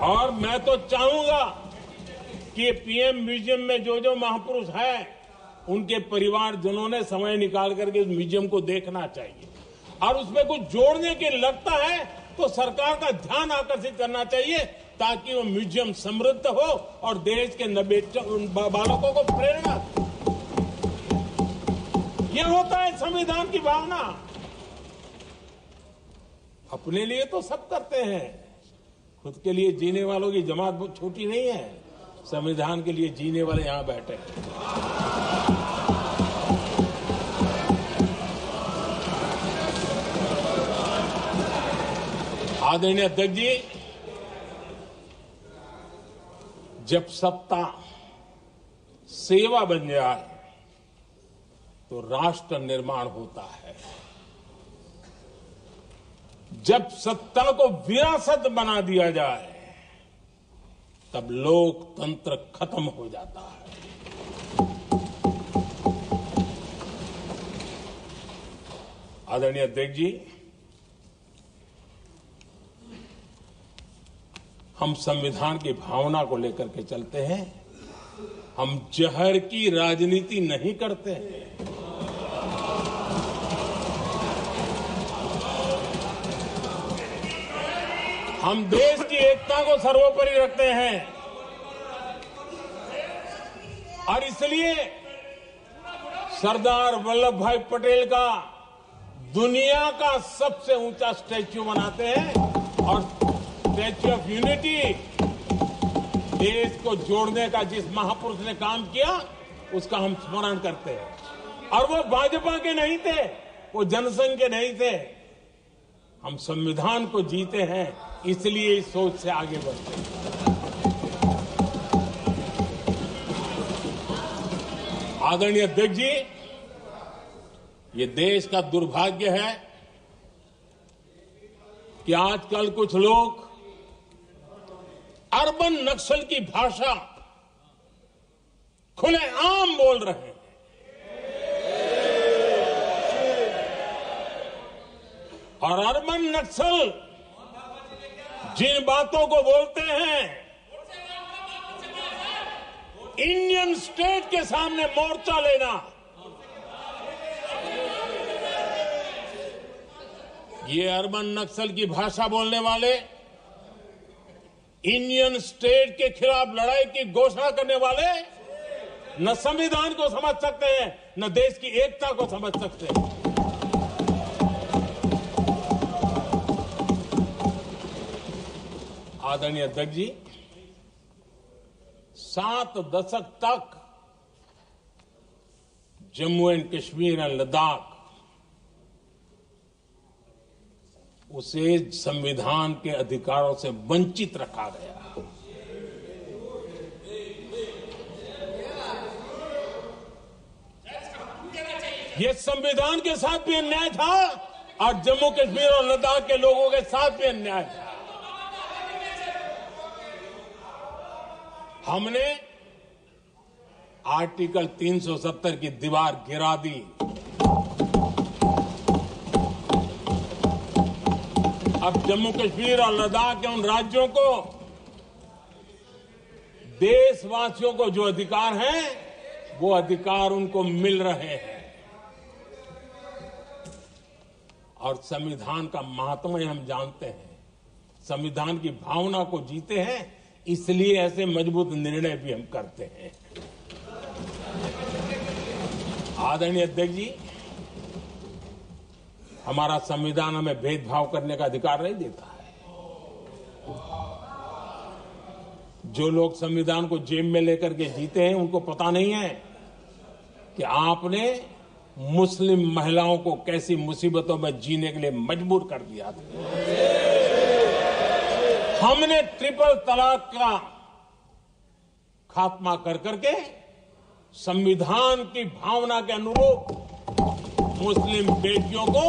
A: और मैं तो चाहूंगा कि पीएम म्यूजियम में जो जो महापुरुष हैं उनके परिवारजनों ने समय निकाल करके उस म्यूजियम को देखना चाहिए और उसमें कुछ जोड़ने के लगता है तो सरकार का ध्यान आकर्षित करना चाहिए ताकि वो म्यूजियम समृद्ध हो और देश के बालकों को प्रेरणा। ये होता है संविधान की भावना। अपने लिए तो सब करते हैं, खुद के लिए जीने वालों की जमात बहुत छोटी नहीं है। संविधान के लिए जीने वाले यहां बैठे हैं। आदरणीय अध्यक्ष जी, जब सत्ता सेवा बन जाए तो राष्ट्र निर्माण होता है। जब सत्ता को विरासत बना दिया जाए तब लोकतंत्र खत्म हो जाता है। आदरणीय अध्यक्ष जी, हम संविधान की भावना को लेकर के चलते हैं। हम जहर की राजनीति नहीं करते हैं। हम देश की एकता को सर्वोपरि रखते हैं और इसलिए सरदार वल्लभ भाई पटेल का दुनिया का सबसे ऊंचा स्टैच्यू बनाते हैं स्टैच्यू ऑफ यूनिटी देश को जोड़ने का जिस महापुरुष ने काम किया उसका हम स्मरण करते हैं। और वो भाजपा के नहीं थे, वो जनसंघ के नहीं थे। हम संविधान को जीते हैं, इसलिए इस सोच से आगे बढ़ते हैं। आदरणीय अध्यक्ष जी, ये देश का दुर्भाग्य है कि आजकल कुछ लोग अर्बन नक्सल की भाषा खुलेआम बोल रहे हैं। और अर्बन नक्सल जिन बातों को बोलते हैं, इंडियन स्टेट के सामने मोर्चा लेना, ये अर्बन नक्सल की भाषा बोलने वाले, इंडियन स्टेट के खिलाफ लड़ाई की घोषणा करने वाले न संविधान को समझ सकते हैं, न देश की एकता को समझ सकते हैं। आदरणीय अध्यक्ष जी, 7 दशक तक जम्मू एंड कश्मीर और लद्दाख उसे संविधान के अधिकारों से वंचित रखा गया। ये संविधान के साथ भी अन्याय था और जम्मू कश्मीर और लद्दाख के लोगों के साथ भी अन्याय था। हमने आर्टिकल 370 की दीवार गिरा दी। अब जम्मू कश्मीर और लद्दाख के उन राज्यों को, देशवासियों को जो अधिकार हैं, वो अधिकार उनको मिल रहे हैं। और संविधान का महात्म्य हम जानते हैं, संविधान की भावना को जीते हैं, इसलिए ऐसे मजबूत निर्णय भी हम करते हैं। आदरणीय अध्यक्ष जी, हमारा संविधान हमें भेदभाव करने का अधिकार नहीं देता है। जो लोग संविधान को जेब में लेकर के जीते हैं, उनको पता नहीं है कि आपने मुस्लिम महिलाओं को कैसी मुसीबतों में जीने के लिए मजबूर कर दिया था। हमने ट्रिपल तलाक का खात्मा कर करके संविधान की भावना के अनुरूप मुस्लिम बेटियों को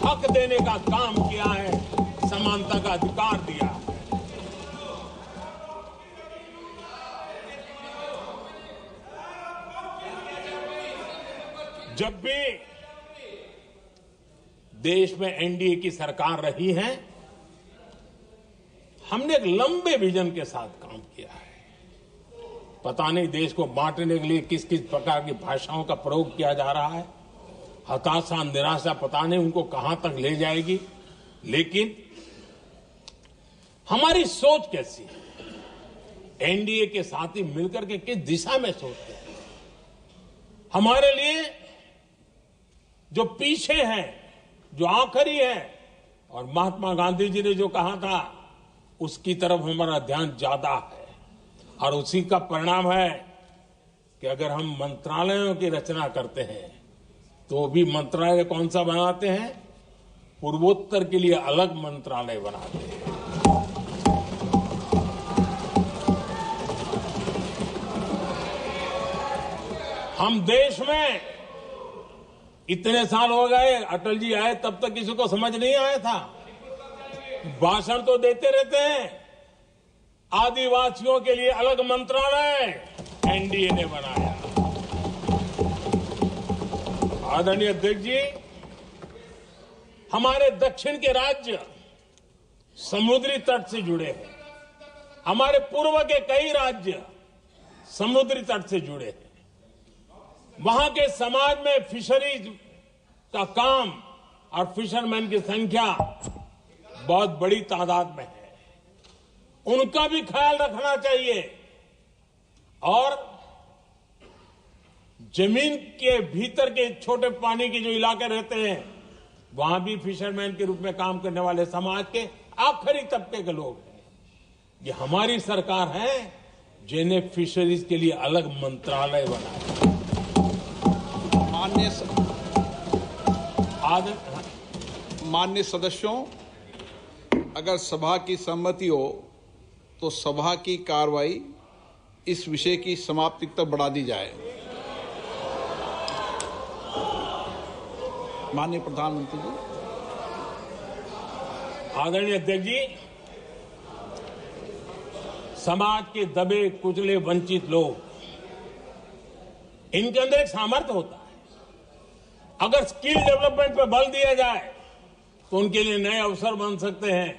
A: हक देने का काम किया है, समानता का अधिकार दिया है। जब भी देश में एनडीए की सरकार रही है, हमने एक लंबे विजन के साथ काम किया है। पता नहीं देश को बांटने के लिए किस किस प्रकार की भाषाओं का प्रयोग किया जा रहा है। हताशा, निराशा पता नहीं उनको कहां तक ले जाएगी, लेकिन हमारी सोच कैसी है, एनडीए के साथी मिलकर के किस दिशा में सोचते हैं। हमारे लिए जो पीछे है, जो आखिरी है, और महात्मा गांधी जी ने जो कहा था, उसकी तरफ हमारा ध्यान ज्यादा है। और उसी का परिणाम है कि अगर हम मंत्रालयों की रचना करते हैं, तो भी मंत्रालय कौन सा बनाते हैं? पूर्वोत्तर के लिए अलग मंत्रालय बनाते हैं। हम देश में इतने साल हो गए, अटल जी आए तब तक किसी को समझ नहीं आया था। भाषण तो देते रहते हैं, आदिवासियों के लिए अलग मंत्रालय एनडीए ने बनाया। आदरणीय अध्यक्ष जी, हमारे दक्षिण के राज्य समुद्री तट से जुड़े हैं। हमारे पूर्व के कई राज्य समुद्री तट से जुड़े हैं। वहां के समाज में फिशरीज का काम और फिशरमैन की संख्या बहुत बड़ी तादाद में है। उनका भी ख्याल रखना चाहिए। और जमीन के भीतर के छोटे पानी के जो इलाके रहते हैं, वहां भी फिशरमैन के रूप में काम करने वाले समाज के आखिरी तबके के लोग हैं। ये हमारी सरकार है जिन्हें फिशरीज के लिए अलग मंत्रालय बनाया।
B: माननीय सदस्यों, अगर सभा की सहमति हो तो सभा की कार्रवाई इस विषय की समाप्ति तक बढ़ा दी जाए। माननीय प्रधानमंत्री जी।
A: आदरणीय अध्यक्ष जी, समाज के दबे कुचले वंचित लोग, इनके अंदर एक सामर्थ्य होता है। अगर स्किल डेवलपमेंट पर बल दिया जाए तो उनके लिए नए अवसर बन सकते हैं,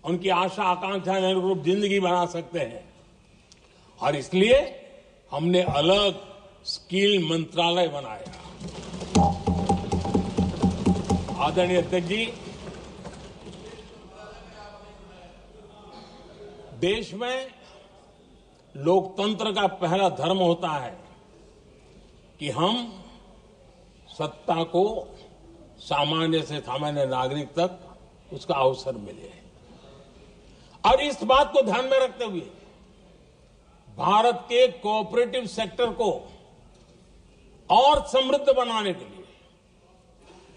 A: उनकी आशा आकांक्षा अनुरूप जिंदगी बना सकते हैं। और इसलिए हमने अलग स्किल मंत्रालय बनाया। आदरणीय अध्यक्ष जी, देश में लोकतंत्र का पहला धर्म होता है कि हम सत्ता को सामान्य से सामान्य नागरिक तक उसका अवसर मिले। और इस बात को ध्यान में रखते हुए भारत के कोऑपरेटिव सेक्टर को और समृद्ध बनाने के लिए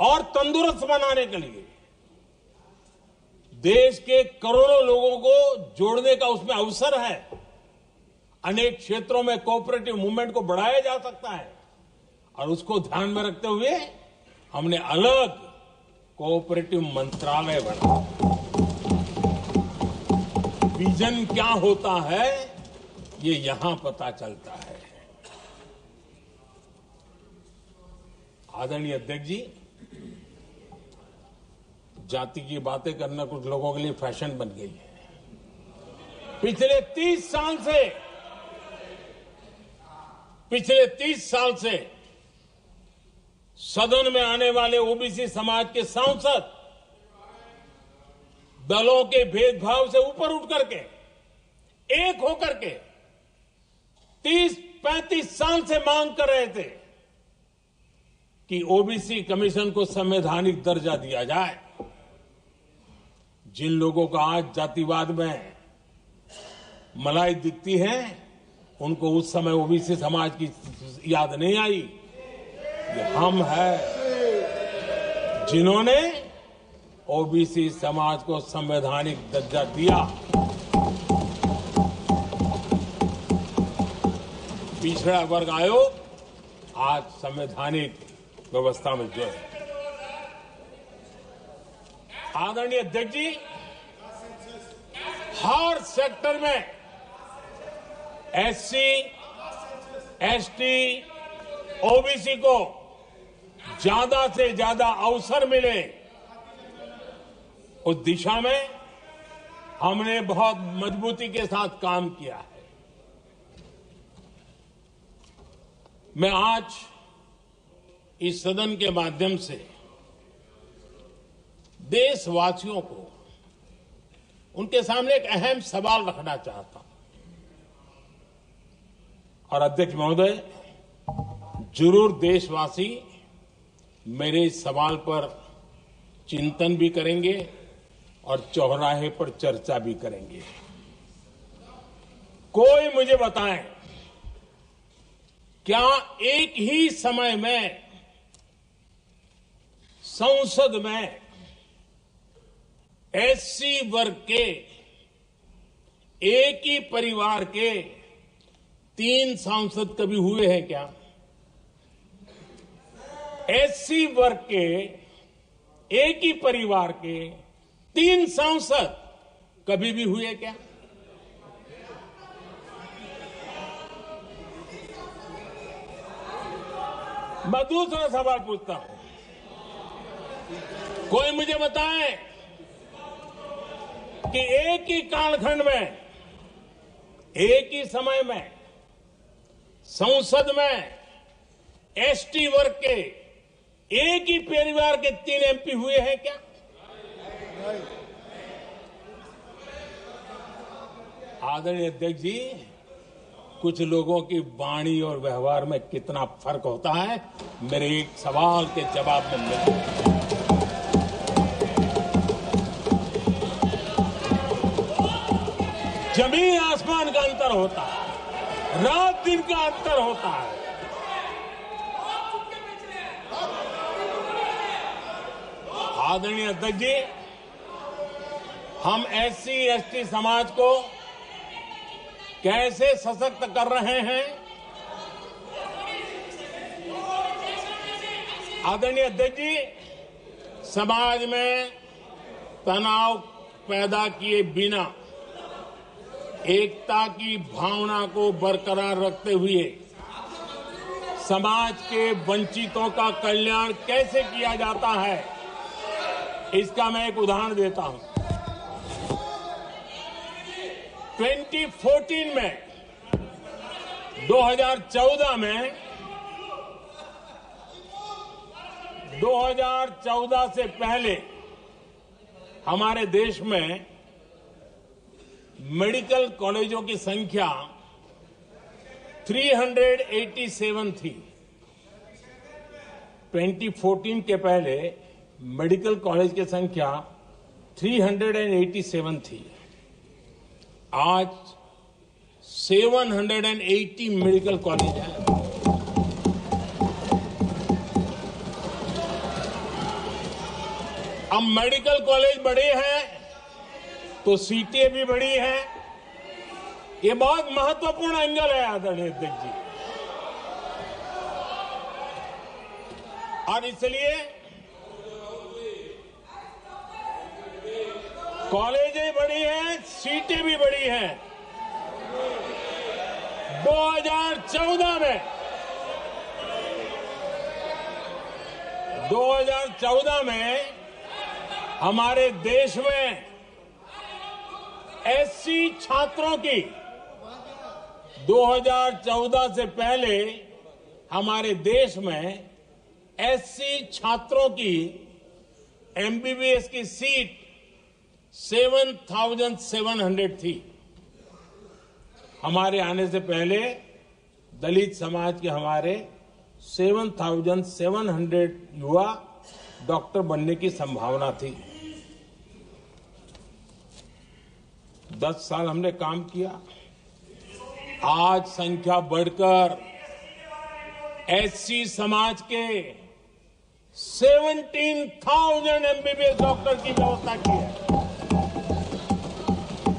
A: और तंदुरुस्त बनाने के लिए देश के करोड़ों लोगों को जोड़ने का उसमें अवसर है। अनेक क्षेत्रों में कोऑपरेटिव मूवमेंट को बढ़ाया जा सकता है और उसको ध्यान में रखते हुए हमने अलग कोऑपरेटिव मंत्रालय बनाया। विजन क्या होता है ये यहां पता चलता है। आदरणीय अध्यक्ष जी, जाति की बातें करना कुछ लोगों के लिए फैशन बन गई है। पिछले 30 साल से सदन में आने वाले ओबीसी समाज के सांसद दलों के भेदभाव से ऊपर उठ करके एक होकर के 30-35 साल से मांग कर रहे थे कि ओबीसी कमीशन को संवैधानिक दर्जा दिया जाए। जिन लोगों को आज जातिवाद में मलाई दिखती है, उनको उस समय ओबीसी समाज की याद नहीं आई। ये हम हैं जिन्होंने ओबीसी समाज को संवैधानिक दर्जा दिया। पिछड़ा वर्ग आयोग आज संवैधानिक व्यवस्था में जो है। आदरणीय अध्यक्ष जी, हर सेक्टर में एससी, एसटी, ओबीसी को ज्यादा से ज्यादा अवसर मिले, उस दिशा में हमने बहुत मजबूती के साथ काम किया है। मैं आज इस सदन के माध्यम से देशवासियों को उनके सामने एक अहम सवाल रखना चाहता हूं। और अध्यक्ष महोदय, जरूर देशवासी मेरे इस सवाल पर चिंतन भी करेंगे और चौराहे पर चर्चा भी करेंगे। कोई मुझे बताएं, क्या एक ही समय में संसद में एससी वर्ग के एक ही परिवार के 3 सांसद कभी हुए हैं क्या? एससी वर्ग के एक ही परिवार के 3 सांसद कभी भी हुए क्या? मैं दूसरा सवाल पूछता हूं, कोई मुझे बताए कि एक ही कालखंड में, एक ही समय में संसद में एसटी वर्ग के एक ही परिवार के 3 एमपी हुए हैं क्या? आदरणीय अध्यक्ष जी, कुछ लोगों की वाणी और व्यवहार में कितना फर्क होता है, मेरे एक सवाल के जवाब में मिला। जमीन आसमान का अंतर होता है, रात दिन का अंतर होता है। आदरणीय अध्यक्ष जी, हम SC ST समाज को कैसे सशक्त कर रहे हैं? आदरणीय अध्यक्ष जी, समाज में तनाव पैदा किए बिना एकता की भावना को बरकरार रखते हुए समाज के वंचितों का कल्याण कैसे किया जाता है, इसका मैं एक उदाहरण देता हूं। 2014 में 2014 से पहले हमारे देश में मेडिकल कॉलेजों की संख्या 387 थी। 2014 के पहले मेडिकल कॉलेज की संख्या 387 थी। आज 780 मेडिकल कॉलेज हैं। अब मेडिकल कॉलेज बड़े हैं तो सीटें भी बड़ी हैं। ये बहुत महत्वपूर्ण एंगल है आदरणीय अध्यक्ष जी, और इसलिए कॉलेजें बड़ी हैं, सीटें भी बड़ी हैं। 2014 में हमारे देश में SC छात्रों की 2014 से पहले हमारे देश में SC छात्रों की MBBS की सीट 7,700 थी। हमारे आने से पहले दलित समाज के हमारे 7,700 युवा डॉक्टर बनने की संभावना थी। 10 साल हमने काम किया, आज संख्या बढ़कर SC समाज के 17,000 MBBS डॉक्टर की व्यवस्था की है।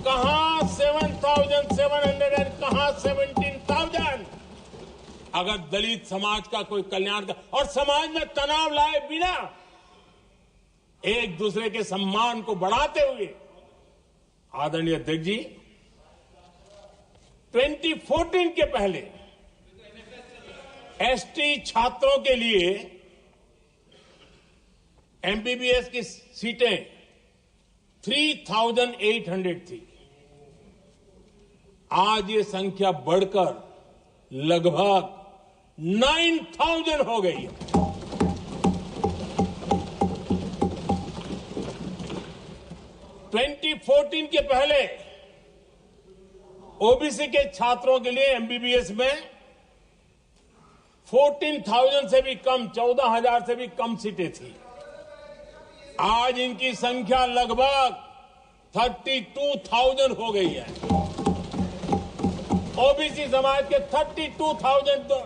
A: कहां 7,700 कहां 17,000? अगर दलित समाज का कोई कल्याण का और समाज में तनाव लाए बिना एक दूसरे के सम्मान को बढ़ाते हुए, आदरणीय अध्यक्ष जी, 2014 के पहले ST छात्रों के लिए MBBS की सीटें 3,800 थी। आज ये संख्या बढ़कर लगभग 9,000 हो गई है। (2014) के पहले OBC के छात्रों के लिए MBBS में 14,000 से भी कम, 14,000 से भी कम सीटें थी। आज इनकी संख्या लगभग 32,000 हो गई है। OBC समाज के 32,000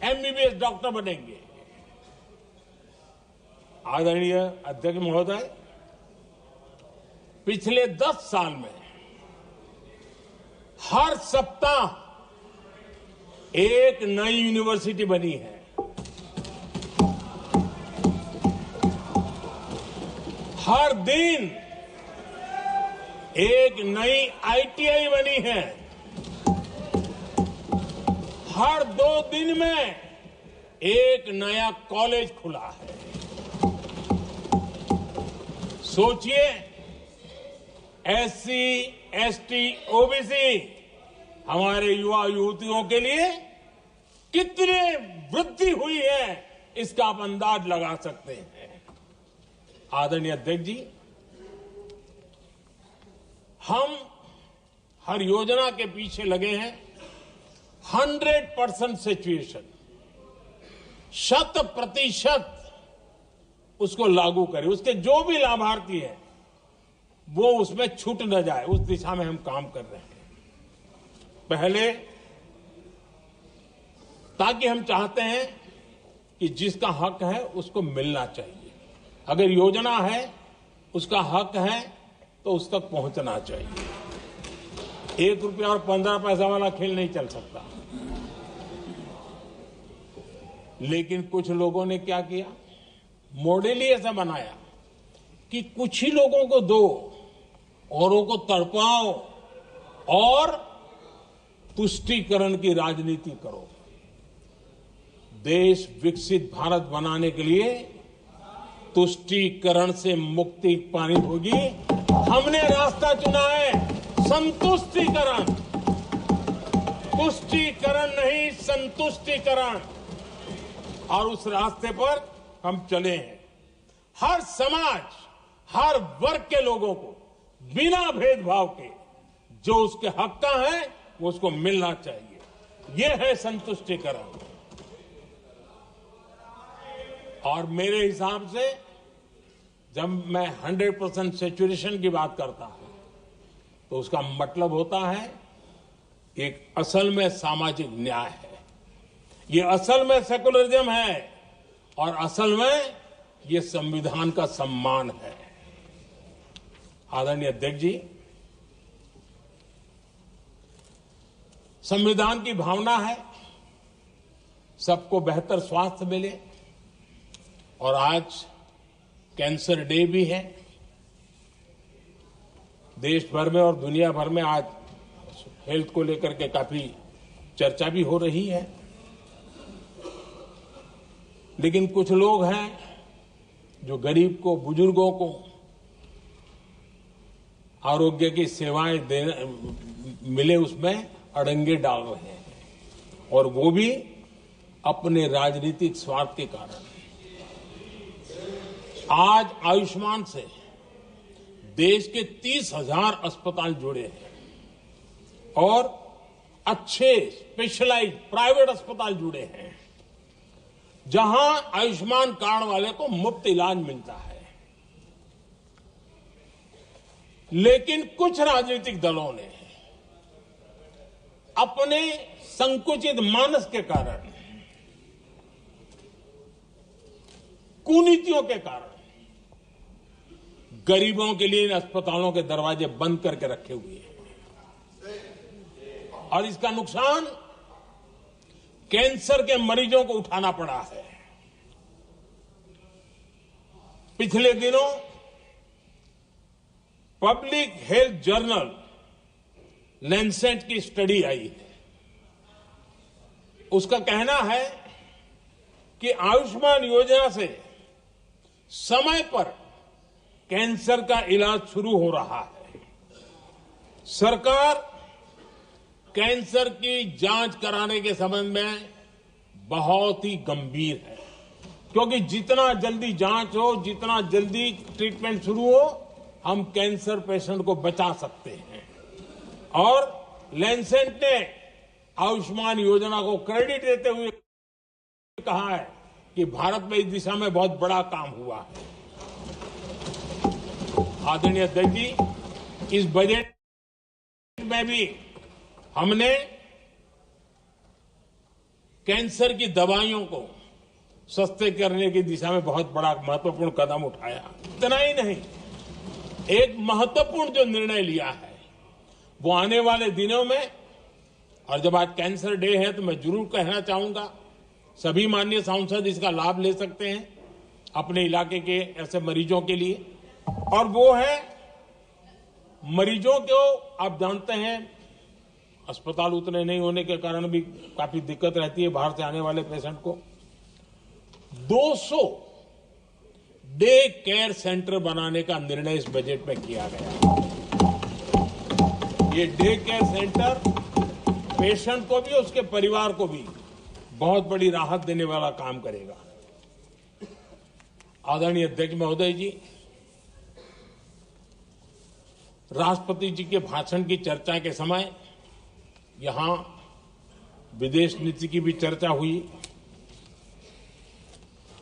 A: MBBS डॉक्टर बनेंगे। आदरणीय अध्यक्ष महोदय, पिछले 10 साल में हर सप्ताह एक नई यूनिवर्सिटी बनी है। हर दिन एक नई ITI बनी है। हर 2 दिन में एक नया कॉलेज खुला है। सोचिए, SC, ST, OBC हमारे युवा युवतियों के लिए कितनी वृद्धि हुई है, इसका आप अंदाज लगा सकते हैं। आदरणीय अध्यक्ष जी, हम हर योजना के पीछे लगे हैं 100% सिचुएशन, 100% उसको लागू करें। उसके जो भी लाभार्थी हैं वो उसमें छूट न जाए, उस दिशा में हम काम कर रहे हैं। पहले, ताकि हम चाहते हैं कि जिसका हक है उसको मिलना चाहिए। अगर योजना है, उसका हक है, तो उस तक पहुंचना चाहिए। 1 रुपया और 15 पैसा वाला खेल नहीं चल सकता। लेकिन कुछ लोगों ने क्या किया, मॉडल ही ऐसा बनाया कि कुछ ही लोगों को दो, औरों को तड़पाओ और तुष्टीकरण की राजनीति करो। देश विकसित भारत बनाने के लिए तुष्टीकरण से मुक्ति पानी होगी। हमने रास्ता चुना है संतुष्टीकरण, तुष्टीकरण नहीं, संतुष्टीकरण। और उस रास्ते पर हम चले हैं। हर समाज, हर वर्ग के लोगों को बिना भेदभाव के जो उसके हक का है वो उसको मिलना चाहिए। ये है संतुष्टीकरण। और मेरे हिसाब से जब मैं 100% सैचुरेशन की बात करता हूं तो उसका मतलब होता है एक असल में सामाजिक न्याय है, ये असल में सेकुलरिज्म है और असल में ये संविधान का सम्मान है। आदरणीय अध्यक्ष जी, संविधान की भावना है सबको बेहतर स्वास्थ्य मिले, और आज कैंसर डे भी है। देश भर में और दुनिया भर में आज हेल्थ को लेकर के काफी चर्चा भी हो रही है। लेकिन कुछ लोग हैं जो गरीब को, बुजुर्गों को आरोग्य की सेवाएं मिले उसमें अड़ंगे डाल रहे हैं, और वो भी अपने राजनीतिक स्वार्थ के कारण। आज आयुष्मान से देश के 30,000 अस्पताल जुड़े हैं और अच्छे स्पेशलाइज्ड प्राइवेट अस्पताल जुड़े हैं, जहां आयुष्मान कार्ड वाले को मुफ्त इलाज मिलता है। लेकिन कुछ राजनीतिक दलों ने अपने संकुचित मानस के कारण, कुनीतियों के कारण गरीबों के लिए इन अस्पतालों के दरवाजे बंद करके रखे हुए हैं, और इसका नुकसान कैंसर के मरीजों को उठाना पड़ा है। पिछले दिनों पब्लिक हेल्थ जर्नल लैंसेट की स्टडी आई है। उसका कहना है कि आयुष्मान योजना से समय पर कैंसर का इलाज शुरू हो रहा है। सरकार कैंसर की जांच कराने के संबंध में बहुत ही गंभीर है, क्योंकि जितना जल्दी जांच हो, जितना जल्दी ट्रीटमेंट शुरू हो, हम कैंसर पेशेंट को बचा सकते हैं। और लैंसेट ने आयुष्मान योजना को क्रेडिट देते हुए कहा है कि भारत में इस दिशा में बहुत बड़ा काम हुआ है। आदरणीय अध्यक्ष जी, इस बजट में भी हमने कैंसर की दवाइयों को सस्ते करने की दिशा में बहुत बड़ा महत्वपूर्ण कदम उठाया। इतना ही नहीं, एक महत्वपूर्ण जो निर्णय लिया है वो आने वाले दिनों में, और जब आज कैंसर डे है तो मैं जरूर कहना चाहूंगा, सभी माननीय सांसद इसका लाभ ले सकते हैं अपने इलाके के ऐसे मरीजों के लिए। और वो है मरीजों को, आप जानते हैं अस्पताल उतने नहीं होने के कारण भी काफी दिक्कत रहती है बाहर से आने वाले पेशेंट को। 200 डे केयर सेंटर बनाने का निर्णय इस बजट में किया गया। ये डे केयर सेंटर पेशेंट को भी, उसके परिवार को भी बहुत बड़ी राहत देने वाला काम करेगा। आदरणीय अध्यक्ष महोदय जी, राष्ट्रपति जी के भाषण की चर्चा के समय यहां विदेश नीति की भी चर्चा हुई,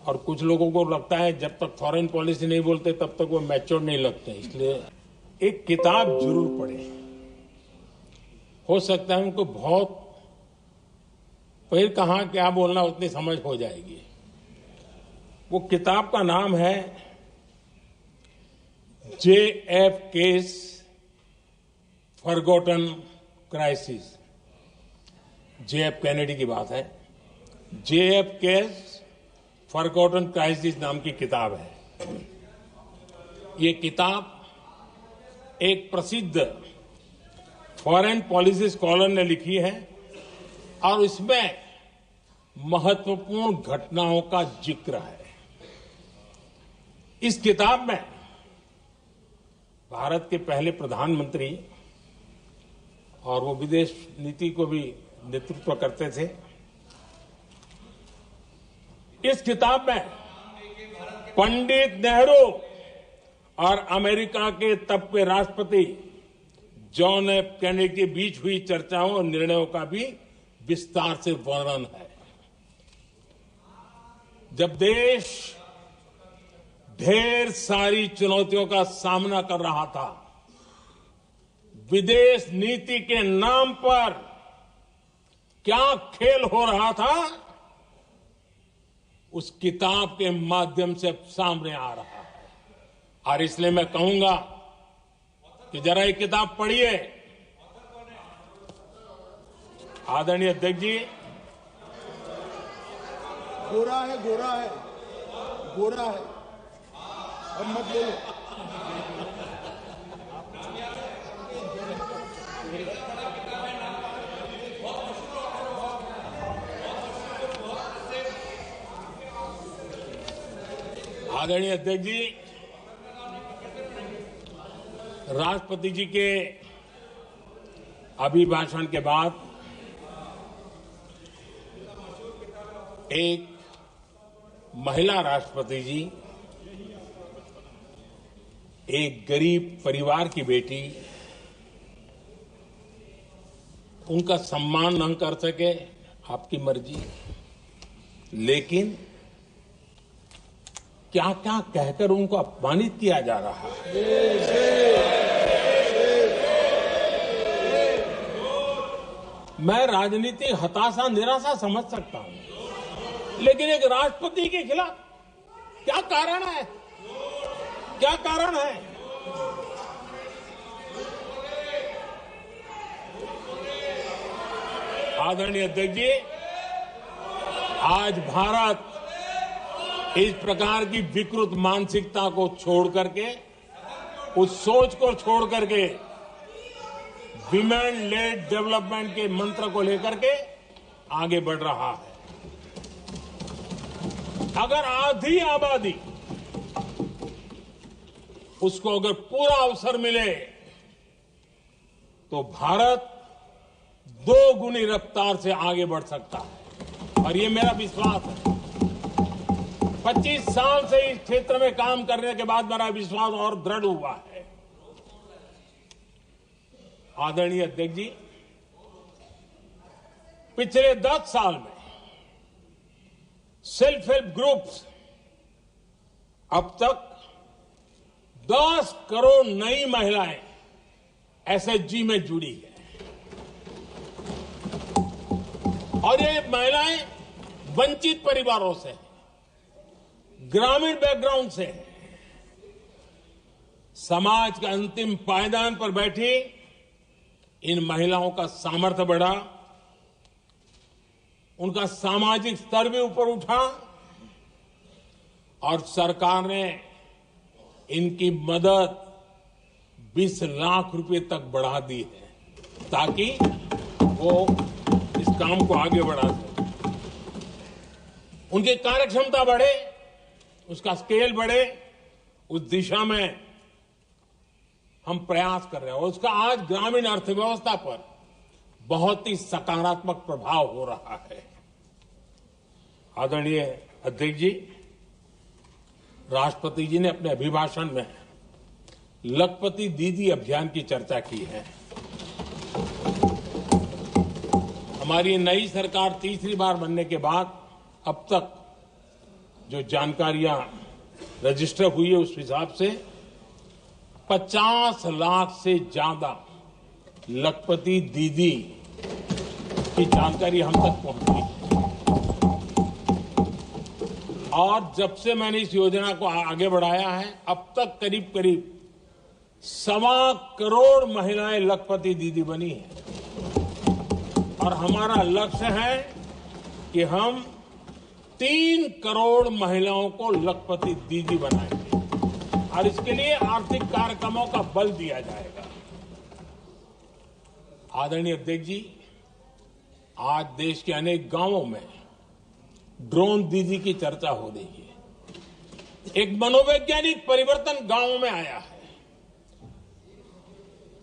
A: और कुछ लोगों को लगता है जब तक फॉरेन पॉलिसी नहीं बोलते तब तक वो मैच्योर नहीं लगते, इसलिए एक किताब जरूर पढ़ें। हो सकता है उनको बहुत फिर कहाँ क्या बोलना उतनी समझ हो जाएगी। वो किताब का नाम है JF case forgotten crisis. JF Kennedy की बात है। JF केस फॉरगॉटन क्राइसिस नाम की किताब है। ये किताब एक प्रसिद्ध फॉरेन पॉलिसी स्कॉलर ने लिखी है और इसमें महत्वपूर्ण घटनाओं का जिक्र है। इस किताब में भारत के पहले प्रधानमंत्री और वो विदेश नीति को भी नेतृत्व करते थे। इस किताब में पंडित नेहरू और अमेरिका के तब के राष्ट्रपति जॉन एफ कैनेडी के बीच हुई चर्चाओं और निर्णयों का भी विस्तार से वर्णन है। जब देश ढेर सारी चुनौतियों का सामना कर रहा था, विदेश नीति के नाम पर क्या खेल हो रहा था, उस किताब के माध्यम से सामने आ रहा है। और इसलिए मैं कहूंगा कि जरा ये किताब पढ़िए। आदरणीय अध्यक्ष जी,
B: गोरा है, गोरा है, गोरा है, अब मत बोलो।
A: आदरणीय अध्यक्ष जी, राष्ट्रपति जी के अभिभाषण के बाद एक महिला राष्ट्रपति जी एक गरीब परिवार की बेटी, उनका सम्मान न कर सके, आपकी मर्जी, लेकिन क्या क्या कहकर उनको अपमानित किया जा रहा है। मैं राजनीतिक हताशा निराशा समझ सकता हूं, लेकिन एक राष्ट्रपति के खिलाफ क्या कारण है? क्या कारण है? आदरणीय अध्यक्ष जी, आज भारत इस प्रकार की विकृत मानसिकता को छोड़ करके, उस सोच को छोड़ करके, विमेन लेड डेवलपमेंट के मंत्र को लेकर के आगे बढ़ रहा है। अगर आधी आबादी उसको अगर पूरा अवसर मिले तो भारत 2 गुनी रफ्तार से आगे बढ़ सकता है, और ये मेरा विश्वास है। 25 साल से इस क्षेत्र में काम करने के बाद मेरा विश्वास और दृढ़ हुआ है। आदरणीय अध्यक्ष जी, पिछले 10 साल में सेल्फ हेल्प ग्रुप्स अब तक 10 करोड़ नई महिलाएं एसएचजी में जुड़ी है, और ये महिलाएं वंचित परिवारों से, ग्रामीण बैकग्राउंड से, समाज के अंतिम पायदान पर बैठी इन महिलाओं का सामर्थ्य बढ़ा, उनका सामाजिक स्तर भी ऊपर उठा, और सरकार ने इनकी मदद 20 लाख रुपए तक बढ़ा दी है, ताकि वो इस काम को आगे बढ़ा सके, उनकी कार्यक्षमता बढ़े, उसका स्केल बढ़े। उस दिशा में हम प्रयास कर रहे हैं, और उसका आज ग्रामीण अर्थव्यवस्था पर बहुत ही सकारात्मक प्रभाव हो रहा है। आदरणीय अध्यक्ष जी, राष्ट्रपति जी ने अपने अभिभाषण में लखपति दीदी अभियान की चर्चा की है। हमारी नई सरकार तीसरी बार बनने के बाद अब तक जो जानकारियां रजिस्टर हुई है, उस हिसाब से 50 लाख से ज्यादा लखपति दीदी की जानकारी हम तक पहुंची है। और जब से मैंने इस योजना को आगे बढ़ाया है, अब तक करीब करीब 1.25 करोड़ महिलाएं लखपति दीदी बनी हैं। और हमारा लक्ष्य है कि हम 3 करोड़ महिलाओं को लखपति दीदी बनाएंगे और इसके लिए आर्थिक कार्यक्रमों का बल दिया जाएगा। आदरणीय अध्यक्ष जी, आज देश के अनेक गांवों में ड्रोन दीदी की चर्चा हो रही है। एक मनोवैज्ञानिक परिवर्तन गांवों में आया है।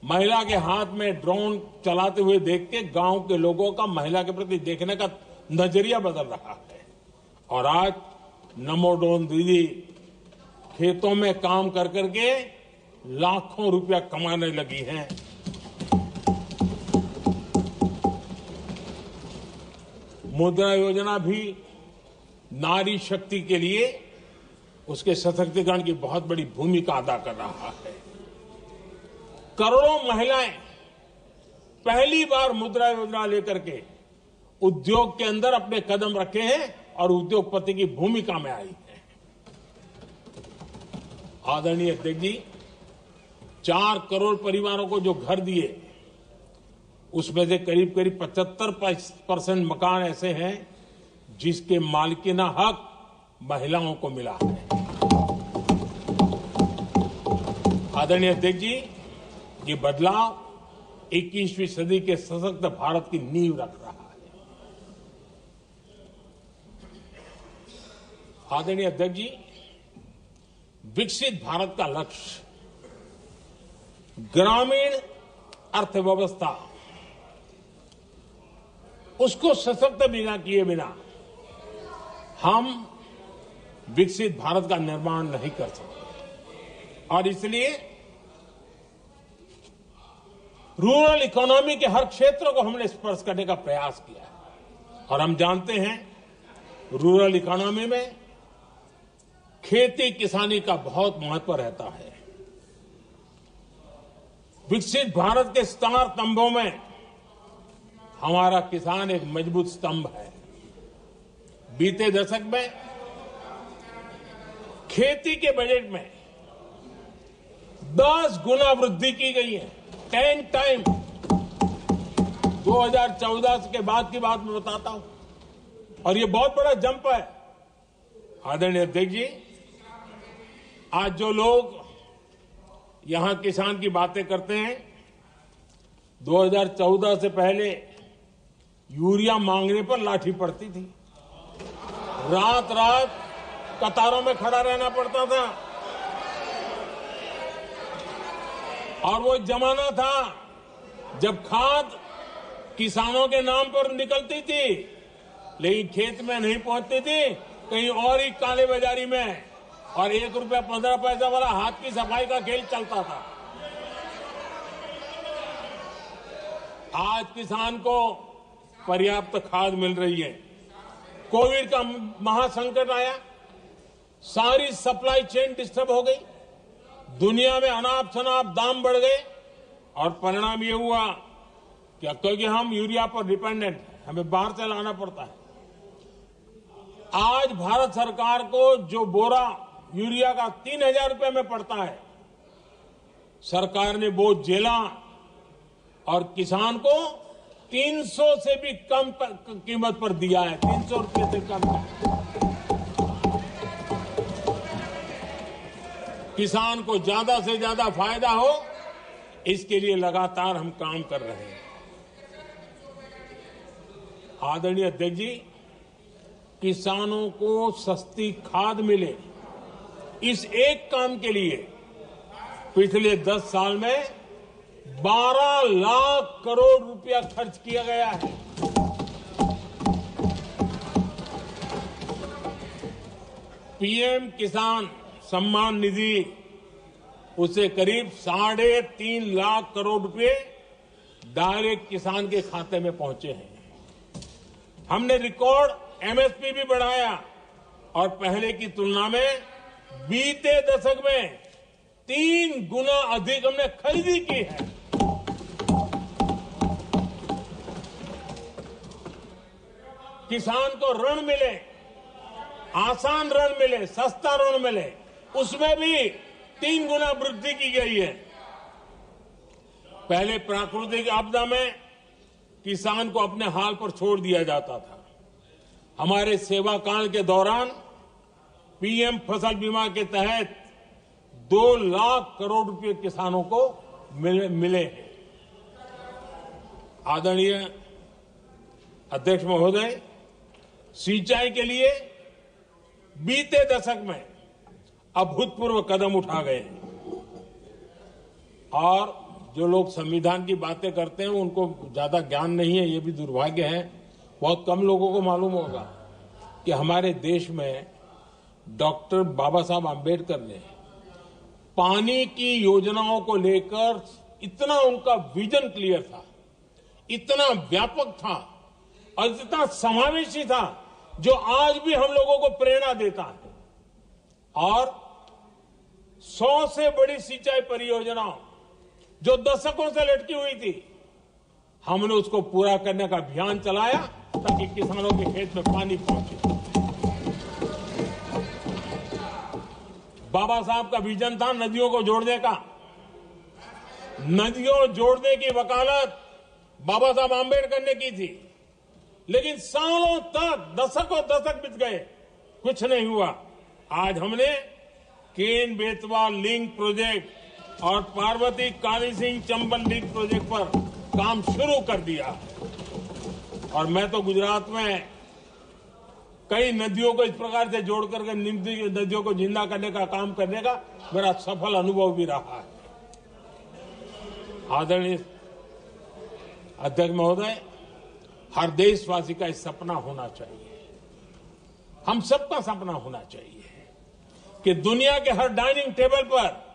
A: महिला के हाथ में ड्रोन चलाते हुए देख के गांव के लोगों का महिला के प्रति देखने का नजरिया बदल रहा है। और आज नमो ड्रोन दीदी खेतों में काम कर करके लाखों रुपया कमाने लगी हैं। मुद्रा योजना भी नारी शक्ति के लिए उसके सशक्तिकरण की बहुत बड़ी भूमिका अदा कर रहा है। करोड़ों महिलाएं पहली बार मुद्रा योजना लेकर के उद्योग के अंदर अपने कदम रखे हैं और उद्योगपति की भूमिका में आई है। आदरणीय अध्यक्ष जी, 4 करोड़ परिवारों को जो घर दिए, उसमें से करीब करीब 75% मकान ऐसे हैं जिसके मालिकाना हक महिलाओं को मिला है। आदरणीय अध्यक्ष जी, ये बदलाव 21वीं सदी के सशक्त भारत की नींव रख रहा है। आदरणीय अध्यक्ष जी, विकसित भारत का लक्ष्य ग्रामीण अर्थव्यवस्था उसको सशक्त बिना किए बिना हम विकसित भारत का निर्माण नहीं कर सकते। और इसलिए रूरल इकोनॉमी के हर क्षेत्र को हमने स्पर्श करने का प्रयास किया है। और हम जानते हैं रूरल इकोनॉमी में खेती किसानी का बहुत महत्व रहता है। विकसित भारत के 4 स्तंभों में हमारा किसान एक मजबूत स्तंभ है। बीते दशक में खेती के बजट में 10 गुना वृद्धि की गई है। 10 टाइम 2014 के बाद की बात मैं बताता हूं, और ये बहुत बड़ा जंप है। आदरणीय अध्यक्ष जी, आज जो लोग यहां किसान की बातें करते हैं, 2014 से पहले यूरिया मांगने पर लाठी पड़ती थी, रात रात कतारों में खड़ा रहना पड़ता था। और वो जमाना था जब खाद किसानों के नाम पर निकलती थी, लेकिन खेत में नहीं पहुंचती थी, कहीं और ही काले बाजारी में, और 1 रुपया 15 पैसा वाला हाथ की सफाई का खेल चलता था। आज किसान को पर्याप्त खाद मिल रही है। कोविड का महासंकट आया, सारी सप्लाई चेन डिस्टर्ब हो गई, दुनिया में अनाप शनाप दाम बढ़ गए, और परिणाम ये हुआ कि क्योंकि हम यूरिया पर डिपेंडेंट हैं, हमें बाहर से लाना पड़ता है। आज भारत सरकार को जो बोरा यूरिया का 3000 रुपए में पड़ता है, सरकार ने वो झेला और किसान को 300 से भी कम कीमत पर दिया है। 300 रुपए से कम। किसान को ज्यादा से ज्यादा फायदा हो, इसके लिए लगातार हम काम कर रहे हैं। आदरणीय अध्यक्ष जी, किसानों को सस्ती खाद मिले, इस एक काम के लिए पिछले 10 साल में 12 लाख करोड़ रुपया खर्च किया गया है। पीएम किसान सम्मान निधि, उसे करीब 3.5 लाख करोड़ रुपए डायरेक्ट किसान के खाते में पहुंचे हैं। हमने रिकॉर्ड एमएसपी भी बढ़ाया और पहले की तुलना में बीते दशक में 3 गुना अधिक हमने खरीदी की है। किसान को ऋण मिले, आसान ऋण मिले, सस्ता ऋण मिले, उसमें भी 3 गुना वृद्धि की गई है। पहले प्राकृतिक आपदा में किसान को अपने हाल पर छोड़ दिया जाता था। हमारे सेवा काल के दौरान पीएम फसल बीमा के तहत 2 लाख करोड़ रुपए किसानों को मिले हैं। आदरणीय अध्यक्ष महोदय, सिंचाई के लिए बीते दशक में अभूतपूर्व कदम उठा गए और जो लोग संविधान की बातें करते हैं उनको ज्यादा ज्ञान नहीं है, ये भी दुर्भाग्य है। बहुत कम लोगों को मालूम होगा कि हमारे देश में डॉक्टर बाबा साहब आम्बेडकर ने पानी की योजनाओं को लेकर इतना उनका विजन क्लियर था, इतना व्यापक था और इतना समावेशी था, जो आज भी हम लोगों को प्रेरणा देता है। और 100 से बड़ी सिंचाई परियोजनाओं जो दशकों से लटकी हुई थी, हमने उसको पूरा करने का अभियान चलाया ताकि किसानों के खेत में पानी पहुंचे। बाबा साहब का विजन था नदियों को जोड़ने का। नदियों जोड़ने की वकालत बाबा साहब आम्बेडकर ने की थी, लेकिन सालों तक, दशकों दशक बीत गए, कुछ नहीं हुआ। आज हमने केन बेतवा लिंक प्रोजेक्ट और पार्वती काली सिंह चंबल लिंक प्रोजेक्ट पर काम शुरू कर दिया। और मैं तो गुजरात में कई नदियों को इस प्रकार से जोड़ करके नदियों को जिंदा करने का काम करने का मेरा सफल अनुभव भी रहा है। आदरणीय अध्यक्ष महोदय, हर देशवासी का इस सपना होना चाहिए, हम सबका सपना होना चाहिए कि दुनिया के हर डाइनिंग टेबल पर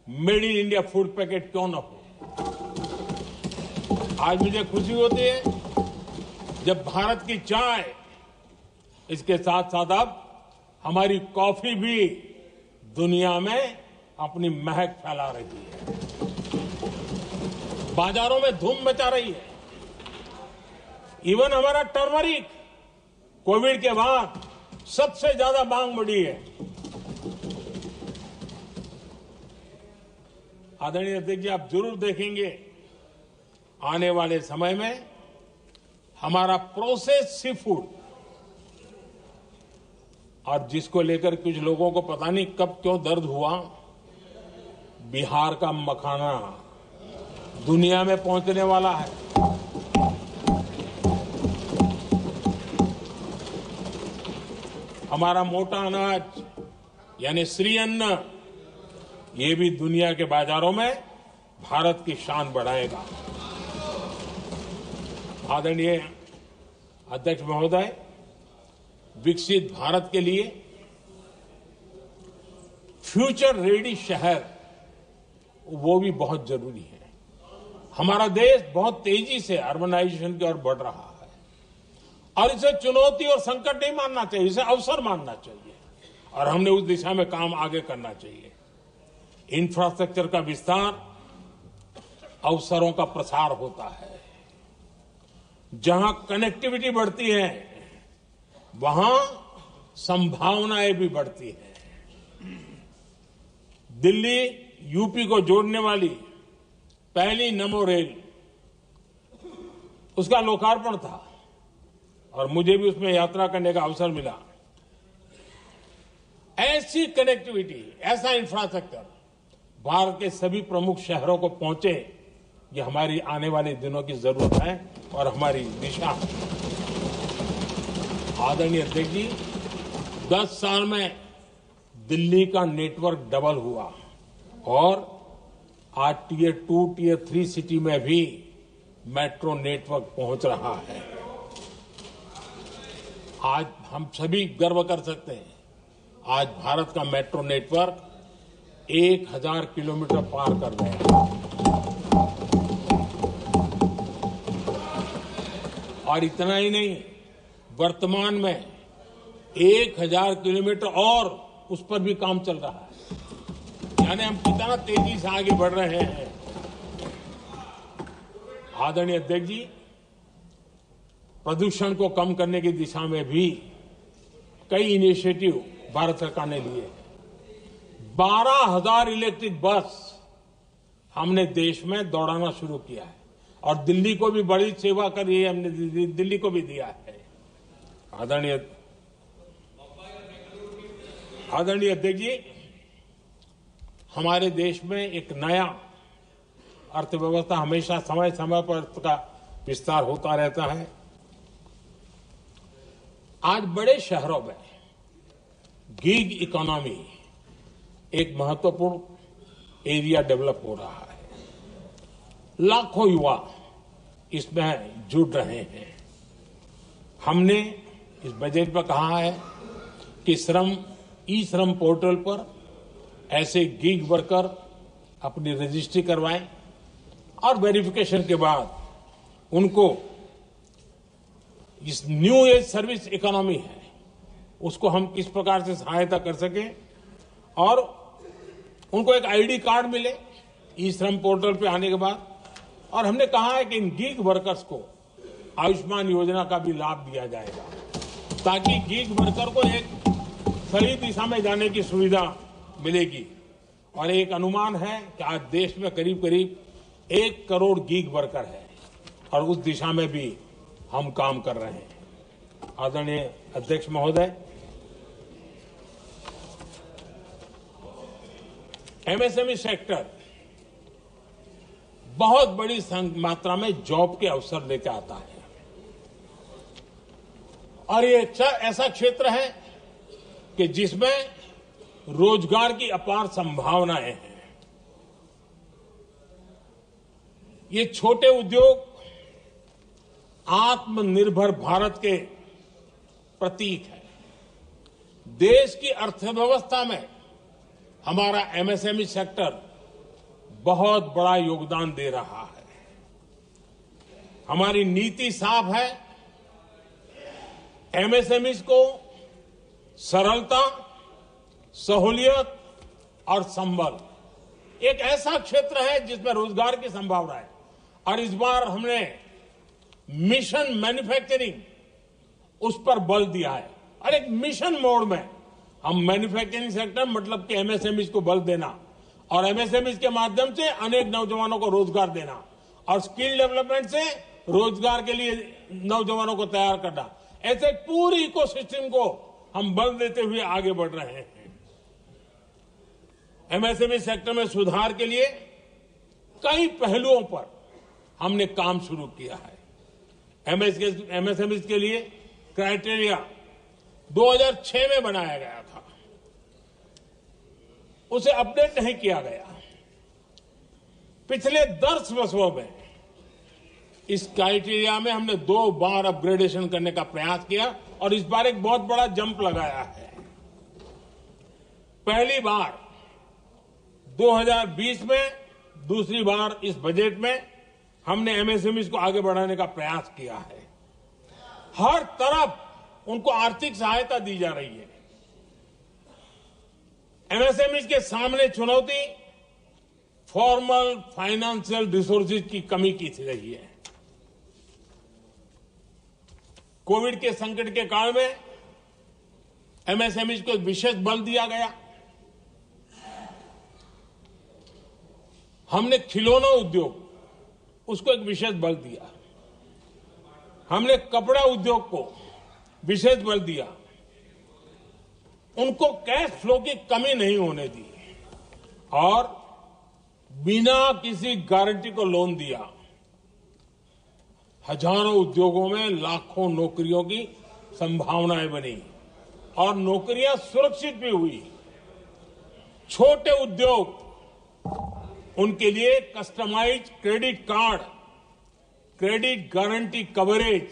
A: made in India food packet क्यों न हो। आज मुझे खुशी होती है जब भारत की चाय, इसके साथ साथ अब हमारी कॉफी भी दुनिया में अपनी महक फैला रही है, बाजारों में धूम मचा रही है। इवन हमारा टर्मरिक कोविड के बाद सबसे ज्यादा मांग बढ़ी है। आदरणीय अध्यक्ष जी, आप जरूर देखेंगे आने वाले समय में हमारा प्रोसेस सी फूड, और जिसको लेकर कुछ लोगों को पता नहीं कब क्यों दर्द हुआ, बिहार का मखाना दुनिया में पहुंचने वाला है। हमारा मोटा अनाज यानी श्री अन्न, ये भी दुनिया के बाजारों में भारत की शान बढ़ाएगा। आदरणीय अध्यक्ष महोदय, विकसित भारत के लिए फ्यूचर रेडी शहर वो भी बहुत जरूरी है। हमारा देश बहुत तेजी से अर्बनाइजेशन की ओर बढ़ रहा है और इसे चुनौती और संकट नहीं मानना चाहिए, इसे अवसर मानना चाहिए और हमने उस दिशा में काम आगे करना चाहिए। इंफ्रास्ट्रक्चर का विस्तार अवसरों का प्रसार होता है। जहां कनेक्टिविटी बढ़ती है वहां संभावनाएं भी बढ़ती हैं। दिल्ली यूपी को जोड़ने वाली पहली नमो रेल, उसका लोकार्पण था और मुझे भी उसमें यात्रा करने का अवसर मिला। ऐसी कनेक्टिविटी, ऐसा इंफ्रास्ट्रक्चर भारत के सभी प्रमुख शहरों को पहुंचे, ये हमारी आने वाले दिनों की जरूरत है और हमारी दिशा है। आदरणीय अध्यक्ष जी, 10 साल में दिल्ली का नेटवर्क डबल हुआ और आज टियर 2, टियर 3 सिटी में भी मेट्रो नेटवर्क पहुंच रहा है। आज हम सभी गर्व कर सकते हैं, आज भारत का मेट्रो नेटवर्क 1000 किलोमीटर पार कर गया और इतना ही नहीं, वर्तमान में 1000 किलोमीटर और उस पर भी काम चल रहा है। यानी हम कितना तेजी से आगे बढ़ रहे हैं। आदरणीय अध्यक्ष जी, प्रदूषण को कम करने की दिशा में भी कई इनिशिएटिव भारत सरकार ने लिए। 12,000 इलेक्ट्रिक बस हमने देश में दौड़ाना शुरू किया है और दिल्ली को भी बड़ी सेवा करी है हमने, दिल्ली को भी दिया है। आदरणीय अध्यक्ष जी, हमारे देश में एक नया अर्थव्यवस्था हमेशा समय समय पर का विस्तार होता रहता है। आज बड़े शहरों में गिग इकोनॉमी एक महत्वपूर्ण एरिया डेवलप हो रहा है। लाखों युवा इसमें जुड़ रहे हैं। हमने इस बजट में कहा है कि ई श्रम पोर्टल पर ऐसे गिग वर्कर अपनी रजिस्ट्री करवाएं और वेरिफिकेशन के बाद उनको इस न्यू एज सर्विस इकोनॉमी है उसको हम किस प्रकार से सहायता कर सके और उनको एक आईडी कार्ड मिले ई श्रम पोर्टल पे आने के बाद। और हमने कहा है कि इन गिग वर्कर्स को आयुष्मान योजना का भी लाभ दिया जाएगा ताकि गिग वर्कर को एक सही दिशा में जाने की सुविधा मिलेगी। और एक अनुमान है कि आज देश में करीब करीब 1 करोड़ गिग वर्कर है और उस दिशा में भी हम काम कर रहे हैं। आदरणीय अध्यक्ष महोदय, एमएसएमई सेक्टर बहुत बड़ी मात्रा में जॉब के अवसर लेकर आता है और ये ऐसा क्षेत्र है कि जिसमें रोजगार की अपार संभावनाएं हैं। ये छोटे उद्योग आत्मनिर्भर भारत के प्रतीक है। देश की अर्थव्यवस्था में हमारा एमएसएमई सेक्टर बहुत बड़ा योगदान दे रहा है। हमारी नीति साफ है, एमएसएमई को सरलता, सहूलियत और संबल, एक ऐसा क्षेत्र है जिसमें रोजगार की संभावना है। और इस बार हमने मिशन मैन्युफैक्चरिंग उस पर बल दिया है और एक मिशन मोड में हम मैन्युफैक्चरिंग सेक्टर मतलब कि एमएसएमई को बल देना और एमएसएमई के माध्यम से अनेक नौजवानों को रोजगार देना और स्किल डेवलपमेंट से रोजगार के लिए नौजवानों को तैयार करना, ऐसे पूरी इकोसिस्टम को हम बल देते हुए आगे बढ़ रहे हैं। एमएसएमई सेक्टर में सुधार के लिए कई पहलुओं पर हमने काम शुरू किया है। एमएसएमई के लिए क्राइटेरिया 2006 में बनाया गया था, उसे अपडेट नहीं किया गया। पिछले 10 वर्षों में इस क्राइटेरिया में हमने 2 बार अपग्रेडेशन करने का प्रयास किया और इस बार एक बहुत बड़ा जंप लगाया है। पहली बार 2020 में, दूसरी बार इस बजट में हमने एमएसएमई को आगे बढ़ाने का प्रयास किया है। हर तरफ उनको आर्थिक सहायता दी जा रही है। एमएसएमई के सामने चुनौती फॉर्मल फाइनेंशियल रिसोर्सेज की कमी की रही है। कोविड के संकट के काल में एमएसएमई को विशेष बल दिया गया। हमने खिलौना उद्योग उसको एक विशेष बल दिया। हमने कपड़ा उद्योग को विशेष बल दिया। उनको कैश फ्लो की कमी नहीं होने दी और बिना किसी गारंटी को लोन दिया। हजारों उद्योगों में लाखों नौकरियों की संभावनाएं बनी और नौकरियां सुरक्षित भी हुई। छोटे उद्योग, उनके लिए customize credit card, credit guarantee coverage,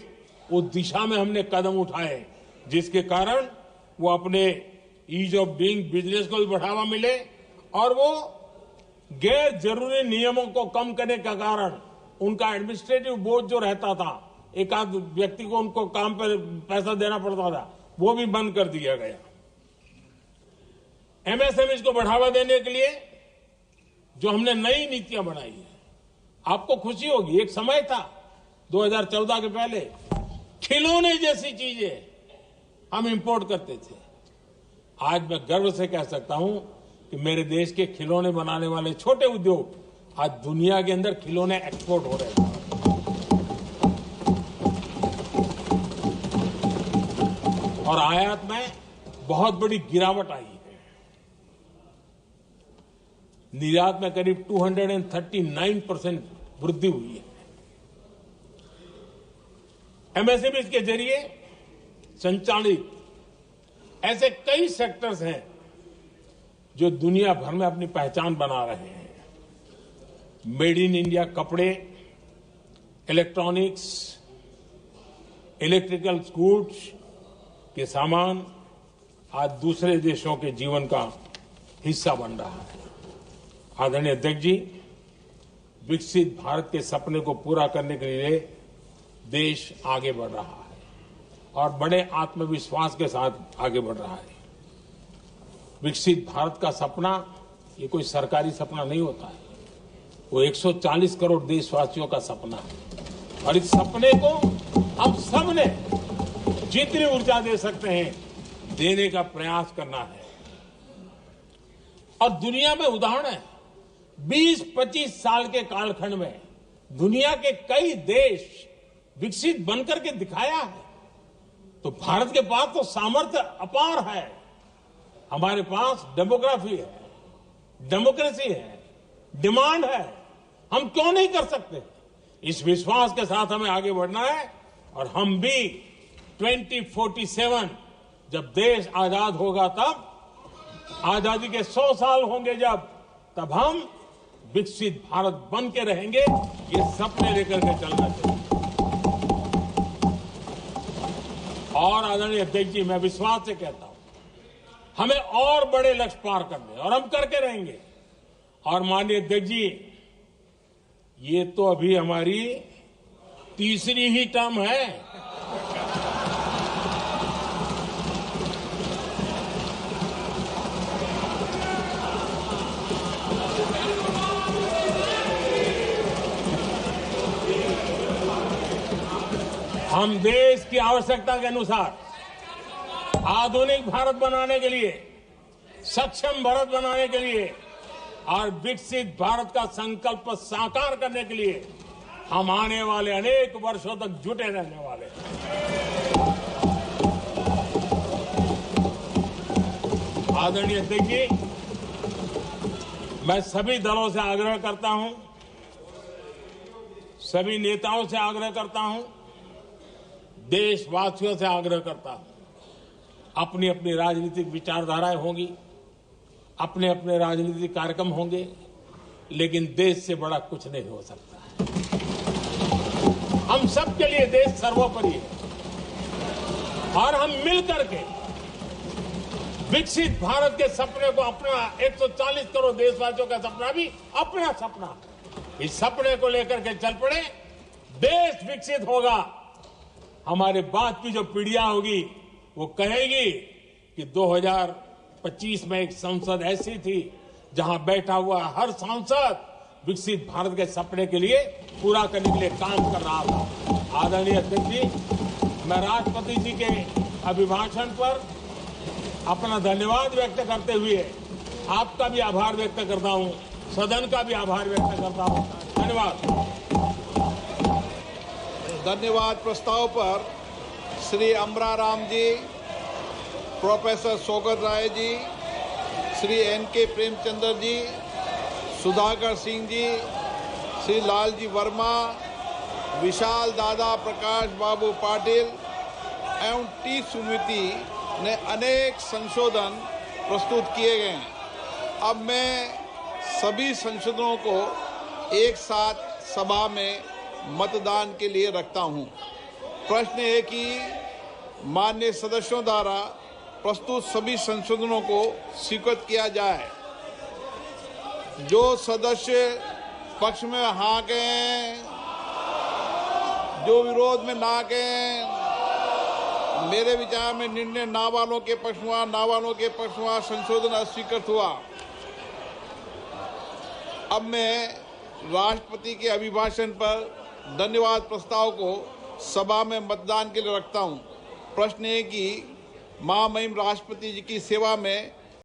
A: उस दिशा में हमने कदम उठाए जिसके कारण वो अपने ईज ऑफ डूइंग बिजनेस को भी बढ़ावा मिले और वो गैर जरूरी नियमों को कम करने का कारण उनका एडमिनिस्ट्रेटिव बोझ जो रहता था, एक आध व्यक्ति को उनको काम पर पैसा देना पड़ता था, वो भी बंद कर दिया गया। एमएसएमई को बढ़ावा देने के लिए जो हमने नई नीतियां बनाई है, आपको खुशी होगी, एक समय था 2014 के पहले खिलौने जैसी चीजें हम इंपोर्ट करते थे। आज मैं गर्व से कह सकता हूं कि मेरे देश के खिलौने बनाने वाले छोटे उद्योग आज दुनिया के अंदर खिलौने एक्सपोर्ट हो रहे हैं। और आयात में बहुत बड़ी गिरावट आई है। निर्यात में करीब 239% वृद्धि हुई है। एमएसएमई के जरिए संचालित ऐसे कई सेक्टर्स हैं जो दुनिया भर में अपनी पहचान बना रहे हैं। मेड इन इंडिया कपड़े, इलेक्ट्रॉनिक्स, इलेक्ट्रिकल गुड्स के सामान आज दूसरे देशों के जीवन का हिस्सा बन रहा है। आदरणीय अध्यक्ष जी, विकसित भारत के सपने को पूरा करने के लिए देश आगे बढ़ रहा है और बड़े आत्मविश्वास के साथ आगे बढ़ रहा है। विकसित भारत का सपना ये कोई सरकारी सपना नहीं होता है, वो 140 करोड़ देशवासियों का सपना है। और इस सपने को हम सब ने जितनी ऊर्जा दे सकते हैं देने का प्रयास करना है। और दुनिया में उदाहरण है, 20-25 साल के कालखंड में दुनिया के कई देश विकसित बनकर के दिखाया है। तो भारत के पास तो सामर्थ्य अपार है। हमारे पास डेमोग्राफी है, डेमोक्रेसी है, डिमांड है। हम क्यों नहीं कर सकते? इस विश्वास के साथ हमें आगे बढ़ना है। और हम भी 2047 जब देश आजाद होगा, तब आजादी के 100 साल होंगे जब, तब हम विकसित भारत बन के रहेंगे। ये सपने लेकर के चलना चाहिए। और आदरणीय अध्यक्ष जी, मैं विश्वास से कहता हूं हमें और बड़े लक्ष्य पार करने, और हम करके रहेंगे। और माननीय अध्यक्ष जी, ये तो अभी हमारी तीसरी ही टर्म है। हम देश की आवश्यकता के अनुसार आधुनिक भारत बनाने के लिए, सक्षम भारत बनाने के लिए और विकसित भारत का संकल्प साकार करने के लिए हम आने वाले अनेक वर्षों तक जुटे रहने वाले हैं। आदरणीय अध्यक्ष जी, मैं सभी दलों से आग्रह करता हूं, सभी नेताओं से आग्रह करता हूं, देशवासियों से आग्रह करता हूं, अपनी अपनी राजनीतिक विचारधाराएं होंगी, अपने अपने राजनीतिक कार्यक्रम होंगे, लेकिन देश से बड़ा कुछ नहीं हो सकता है। हम सबके लिए देश सर्वोपरि है और हम मिलकर के विकसित भारत के सपने को, अपना 140 करोड़ देशवासियों का सपना भी अपना सपना है। इस सपने को लेकर के चल पड़े, देश विकसित होगा। हमारे बाद की जो पीढ़ियां होगी वो कहेगी कि 2025 में एक संसद ऐसी थी जहां बैठा हुआ हर सांसद विकसित भारत के सपने के लिए पूरा करने के लिए काम कर रहा था। आदरणीय अध्यक्ष जी, मैं राष्ट्रपति जी के अभिभाषण पर अपना धन्यवाद व्यक्त करते हुए आपका भी आभार व्यक्त करता हूं, सदन का भी आभार व्यक्त करता हूं। धन्यवाद।
B: धन्यवाद। प्रस्ताव पर श्री अमरा राम जी, प्रोफेसर सौगत राय जी, श्री एन.के. प्रेमचंद्र जी, सुधाकर सिंह जी, श्री लालजी वर्मा, विशाल दादा, प्रकाश बाबू पाटिल एवं टी सुमिति ने अनेक संशोधन प्रस्तुत किए गए हैं। अब मैं सभी संशोधनों को एक साथ सभा में मतदान के लिए रखता हूं। प्रश्न है कि माननीय सदस्यों द्वारा प्रस्तुत सभी संशोधनों को स्वीकृत किया जाए। जो सदस्य पक्ष में हाँ कहें, जो विरोध में ना कहें, मेरे विचार में निर्णय ना वालों के पक्ष हुआ, ना वालों के पक्ष हुआ, संशोधन अस्वीकृत हुआ। अब मैं राष्ट्रपति के अभिभाषण पर धन्यवाद प्रस्ताव को सभा में मतदान के लिए रखता हूं। प्रश्न है कि महामहिम राष्ट्रपति जी की सेवा में